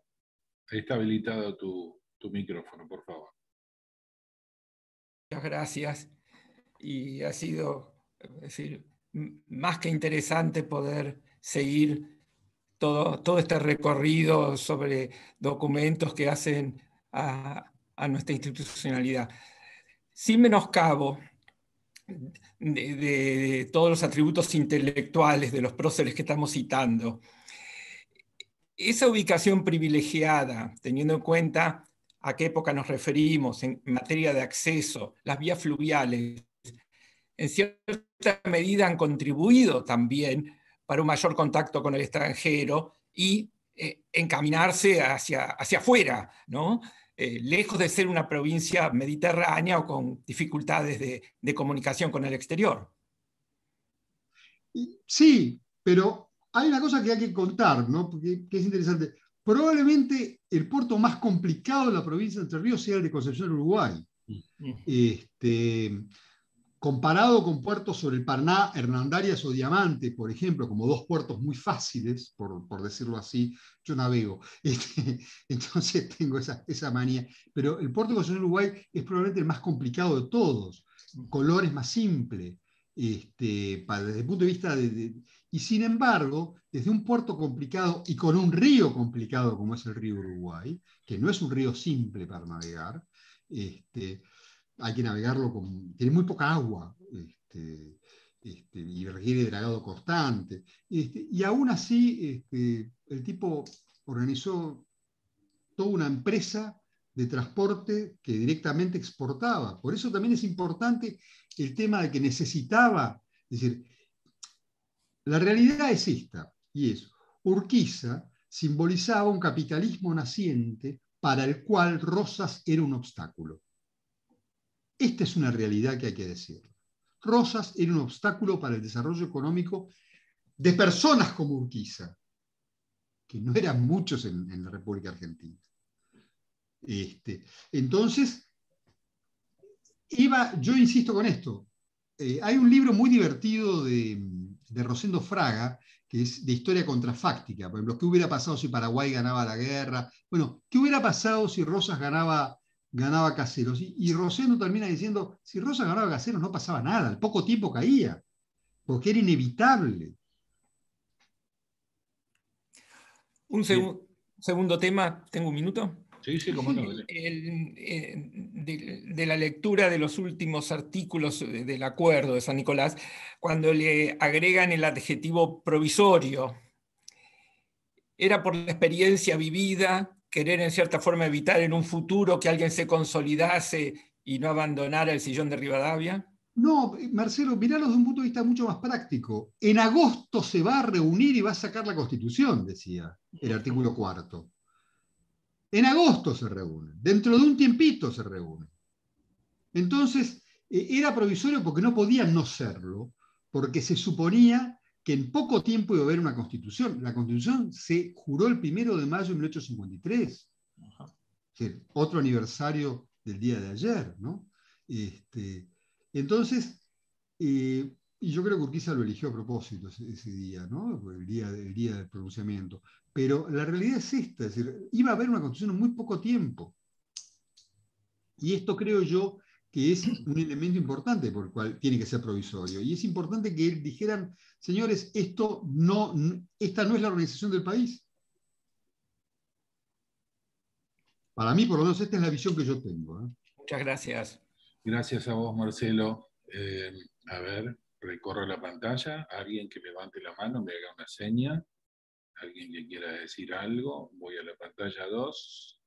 ahí está habilitado tu micrófono, por favor. Muchas gracias. Y ha sido, es decir, más que interesante poder seguir todo este recorrido sobre documentos que hacen a nuestra institucionalidad. Sin menoscabo de todos los atributos intelectuales de los próceres que estamos citando, esa ubicación privilegiada, teniendo en cuenta a qué época nos referimos en materia de acceso, las vías fluviales, en cierta medida han contribuido también para un mayor contacto con el extranjero y encaminarse hacia afuera, ¿no? Lejos de ser una provincia mediterránea o con dificultades de comunicación con el exterior. Sí, pero hay una cosa que hay que contar, ¿no? Porque es interesante. Probablemente el puerto más complicado de la provincia de Entre Ríos sea el de Concepción, Uruguay. Comparado con puertos sobre el Paraná, Hernandarias o Diamante, por ejemplo, como dos puertos muy fáciles, por decirlo así, yo navego. Entonces tengo esa manía. Pero el puerto de Concepción, Uruguay es probablemente el más complicado de todos. Color es más simple. Desde el punto de vista y sin embargo, desde un puerto complicado y con un río complicado como es el río Uruguay, que no es un río simple para navegar, hay que navegarlo tiene muy poca agua y requiere dragado constante. Y aún así, el tipo organizó toda una empresa de transporte que directamente exportaba. Por eso también es importante el tema de que necesitaba, es decir, la realidad es esta, y es, Urquiza simbolizaba un capitalismo naciente para el cual Rosas era un obstáculo. Esta es una realidad que hay que decir. Rosas era un obstáculo para el desarrollo económico de personas como Urquiza, que no eran muchos en la República Argentina. Entonces, yo insisto con esto, hay un libro muy divertido de Rosendo Fraga, que es de historia contrafáctica. Por ejemplo, ¿qué hubiera pasado si Paraguay ganaba la guerra? Bueno, ¿qué hubiera pasado si Rosas ganaba Caseros? Y Rosendo termina diciendo, si Rosas ganaba Caseros no pasaba nada, al poco tiempo caía, porque era inevitable. Un segundo tema, ¿tengo un minuto? Sí, sí, cómo no. De la lectura de los últimos artículos del acuerdo de San Nicolás, cuando le agregan el adjetivo provisorio, ¿era por la experiencia vivida, querer en cierta forma evitar en un futuro que alguien se consolidase y no abandonara el sillón de Rivadavia? No, Marcelo, miralo desde un punto de vista mucho más práctico. En agosto se va a reunir y va a sacar la Constitución, decía el artículo 4. En agosto se reúnen, dentro de un tiempito se reúnen. Entonces, era provisorio porque no podían no serlo, porque se suponía que en poco tiempo iba a haber una Constitución. La Constitución se juró el 1 de mayo de 1853. Otro aniversario del día de ayer, ¿no? Entonces, y yo creo que Urquiza lo eligió a propósito ese día, ¿no? El día del pronunciamiento. Pero la realidad es esta, es decir, iba a haber una Constitución en muy poco tiempo. Y esto creo yo que es un elemento importante por el cual tiene que ser provisorio. Y es importante que dijeran, señores, esta no es la organización del país. Para mí, por lo menos, esta es la visión que yo tengo. Muchas gracias. Gracias a vos, Marcelo. A ver, recorro la pantalla. Alguien que levante la mano, me haga una seña. Alguien que quiera decir algo. Voy a la pantalla 2.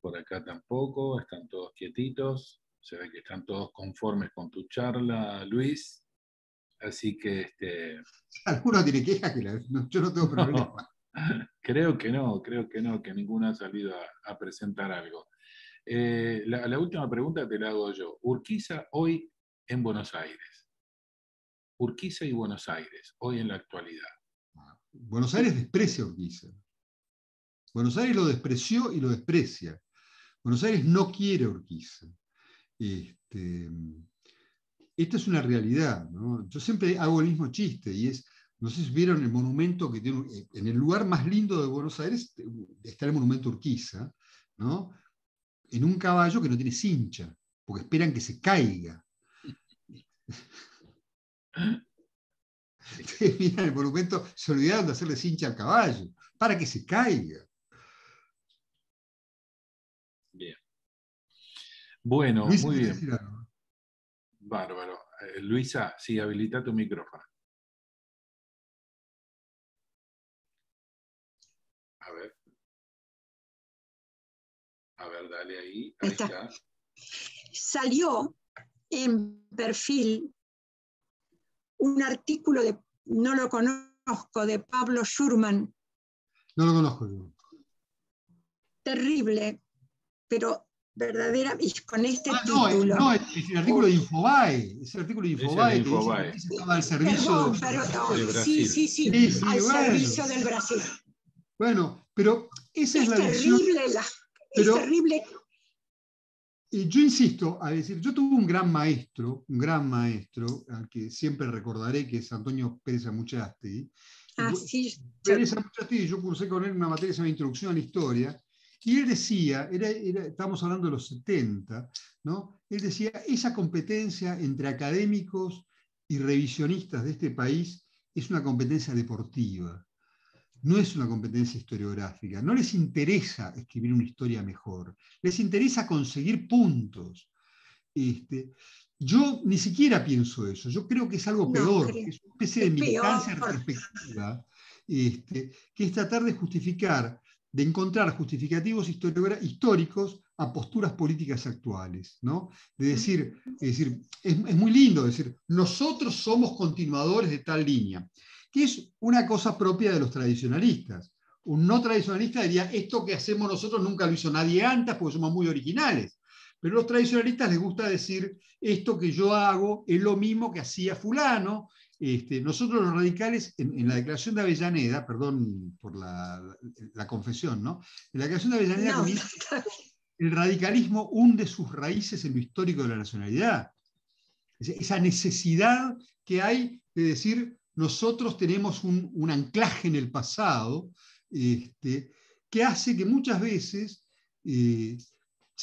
Por acá tampoco, están todos quietitos. Se ve que están todos conformes con tu charla, Luis. Así que Alguno tiene queja que yo no tengo problema. Creo que no, que ninguno ha salido a presentar algo. La última pregunta te la hago yo. Urquiza hoy en Buenos Aires. Urquiza y Buenos Aires, hoy en la actualidad. Buenos Aires desprecia a Urquiza. Buenos Aires lo despreció y lo desprecia. Buenos Aires no quiere a Urquiza. Esta es una realidad, ¿no? Yo siempre hago el mismo chiste, y es, no sé si vieron el monumento que tiene, en el lugar más lindo de Buenos Aires está el monumento Urquiza, ¿no? En un caballo que no tiene cincha, porque esperan que se caiga. Miran el monumento, se olvidaron de hacerle cincha al caballo, para que se caiga. Bien. Bueno, Luis, muy bien. decir algo. Bárbaro. Luisa, sí, habilita tu micrófono. A ver, dale ahí. Ahí está. Salió en Perfil un artículo no lo conozco, de Pablo Schurman. No lo conozco yo. Terrible, pero verdadera, y con este título. No, es el artículo de Infobae. Es el artículo de Infobae, que dice que estaba al servicio de Brasil. Sí, al servicio del Brasil. Bueno, pero esa es la visión. Es terrible. Y yo insisto, a decir, yo tuve un gran maestro, al que siempre recordaré, que es Antonio Pérez Amuchastegui. Pérez Amuchastegui, yo cursé con él una materia que se llama Introducción a la Historia, y él decía, estábamos hablando de los 70, ¿no? Él decía, esa competencia entre académicos y revisionistas de este país es una competencia deportiva. No es una competencia historiográfica, no les interesa escribir una historia mejor, les interesa conseguir puntos. Yo ni siquiera pienso eso, yo creo que es algo peor, que es una especie de militancia retrospectiva, que es tratar de justificar, de encontrar justificativos históricos a posturas políticas actuales, ¿no? Es muy lindo decir, nosotros somos continuadores de tal línea, que es una cosa propia de los tradicionalistas. Un no tradicionalista diría, esto que hacemos nosotros nunca lo hizo nadie antes porque somos muy originales. Pero a los tradicionalistas les gusta decir, esto que yo hago es lo mismo que hacía fulano. Nosotros los radicales, en la Declaración de Avellaneda, perdón por la confesión, ¿no? En la Declaración de Avellaneda el radicalismo hunde sus raíces en lo histórico de la nacionalidad. Esa necesidad que hay de decir, nosotros tenemos un anclaje en el pasado, que hace que muchas veces se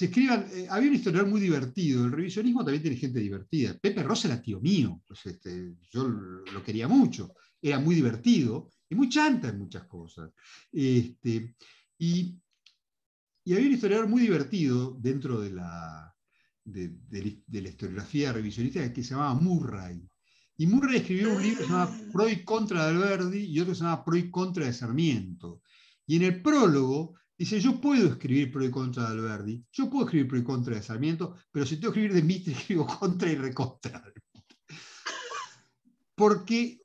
escriban. Había un historiador muy divertido, el revisionismo también tiene gente divertida. Pepe Rosa era tío mío, pues, yo lo quería mucho, era muy divertido y muy chanta en muchas cosas. Y había un historiador muy divertido dentro de la historiografía revisionista que se llamaba Murray. Y Murray escribió un libro que se llama Pro y Contra de Alberdi y otro que se llama Pro y Contra de Sarmiento. Y en el prólogo dice, yo puedo escribir Pro y Contra de Alberdi, yo puedo escribir Pro y Contra de Sarmiento, pero si tengo que escribir de Mitre, escribo Contra y Recontra. Porque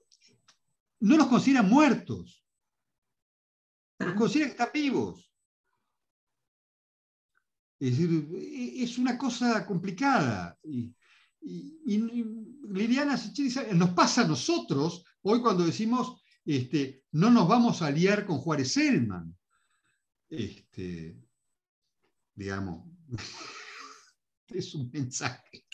no los consideran muertos, los consideran que están vivos. Es decir, es una cosa complicada. Y Liliana dice, nos pasa a nosotros, hoy cuando decimos, no nos vamos a aliar con Juárez Selman. Digamos, es un mensaje.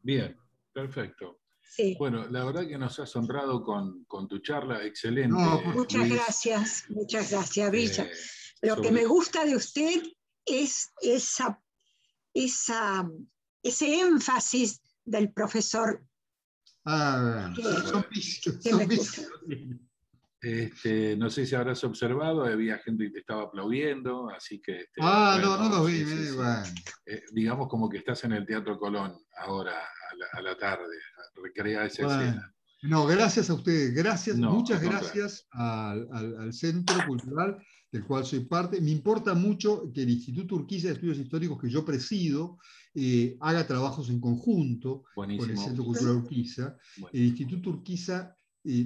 Bien, perfecto. Sí. Bueno, la verdad que nos has honrado con tu charla, excelente. No, muchas gracias, Villa. Lo que me gusta de usted es ese énfasis del profesor. No sé si habrás observado, había gente que te estaba aplaudiendo, así que... no lo vi, sí. Digamos como que estás en el Teatro Colón ahora, a la tarde, recrea esa escena. No, gracias a ustedes, muchas gracias al al Centro Cultural, del cual soy parte. Me importa mucho que el Instituto Urquiza de Estudios Históricos, que yo presido, haga trabajos en conjunto con el Centro Cultural Urquiza. El Instituto Urquiza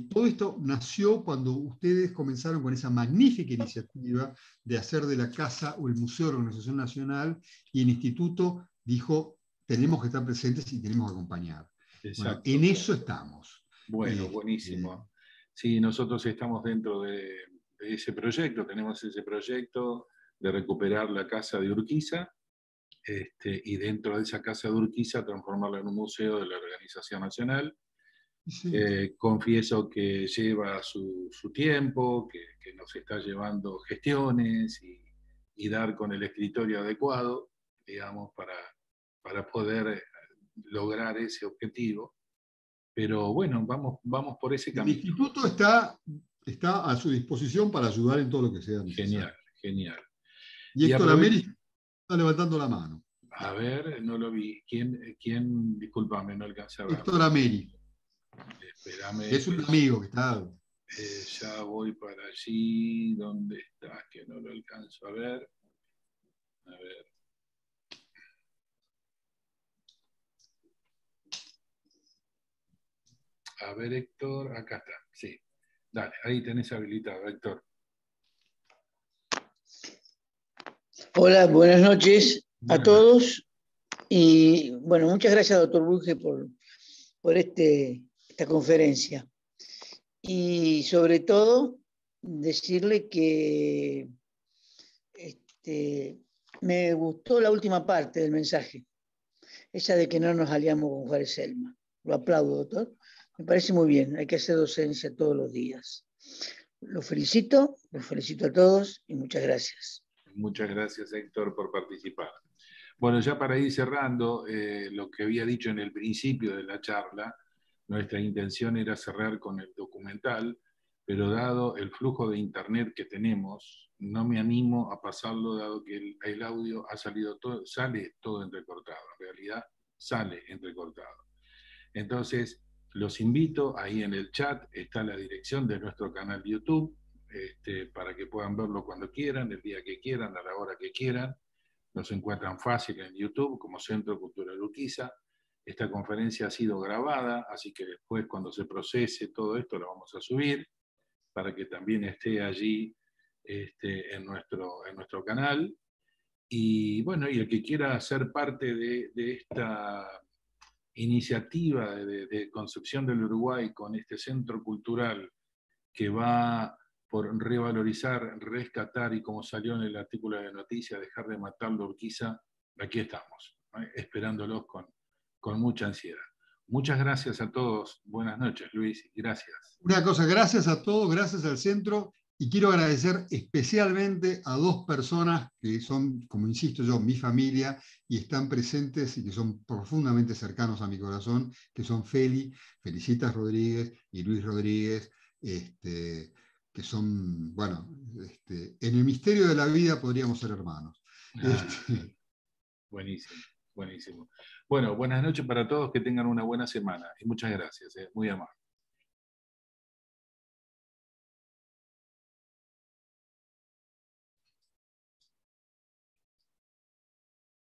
todo esto nació cuando ustedes comenzaron con esa magnífica iniciativa de hacer de la casa o el Museo de la Organización Nacional, y el Instituto dijo, tenemos que estar presentes y tenemos que acompañar. Bueno, en eso estamos. Bueno, buenísimo. Sí, nosotros estamos dentro de ese proyecto, tenemos ese proyecto de recuperar la casa de Urquiza, y dentro de esa casa de Urquiza transformarla en un museo de la Organización Nacional. Sí. Confieso que lleva su tiempo, que nos está llevando gestiones y dar con el escritorio adecuado, digamos, para poder lograr ese objetivo. Pero bueno, vamos por ese camino. El instituto está a su disposición para ayudar en todo lo que sea necesario. Genial, genial. Y Héctor Ameri está levantando la mano. A ver, no lo vi. ¿Quién? Discúlpame, no alcancé a ver. Héctor Ameri. Espérame. Es un amigo que está... Ya voy para allí. ¿Dónde estás? Que no lo alcanzo a ver. A ver. A ver, Héctor. Acá está. Sí. Dale, ahí tenés habilitado, Héctor. Hola, buenas noches a todos. Y bueno, muchas gracias, doctor Burge, por esta conferencia. Y sobre todo, decirle que me gustó la última parte del mensaje, esa de que no nos aliamos con Juárez Celma. Lo aplaudo, doctor. Me parece muy bien, hay que hacer docencia todos los días. Los felicito a todos y muchas gracias. Muchas gracias, Héctor, por participar. Bueno, ya para ir cerrando, lo que había dicho en el principio de la charla, nuestra intención era cerrar con el documental, pero dado el flujo de internet que tenemos, no me animo a pasarlo, dado que el audio sale todo entrecortado. En realidad, sale entrecortado. Entonces, los invito, ahí en el chat está la dirección de nuestro canal de YouTube, para que puedan verlo cuando quieran, el día que quieran, a la hora que quieran. Nos encuentran fácil en YouTube como Centro Cultural Urquiza. Esta conferencia ha sido grabada, así que después, cuando se procese todo esto, lo vamos a subir para que también esté allí en nuestro canal. Y bueno, y el que quiera ser parte de esta iniciativa de Concepción del Uruguay con este centro cultural que va por revalorizar, rescatar y, como salió en el artículo de la noticia, dejar de matarlo Urquiza, aquí estamos, esperándolos con mucha ansiedad. Muchas gracias a todos. Buenas noches, Luis. Gracias. Una cosa, gracias a todos, gracias al centro, y quiero agradecer especialmente a dos personas que son, como insisto yo, mi familia, y están presentes y que son profundamente cercanos a mi corazón, que son Felicitas Rodríguez y Luis Rodríguez, que son, bueno, en el misterio de la vida podríamos ser hermanos. Buenísimo, buenísimo. Bueno, buenas noches para todos, que tengan una buena semana y muchas gracias, muy amable.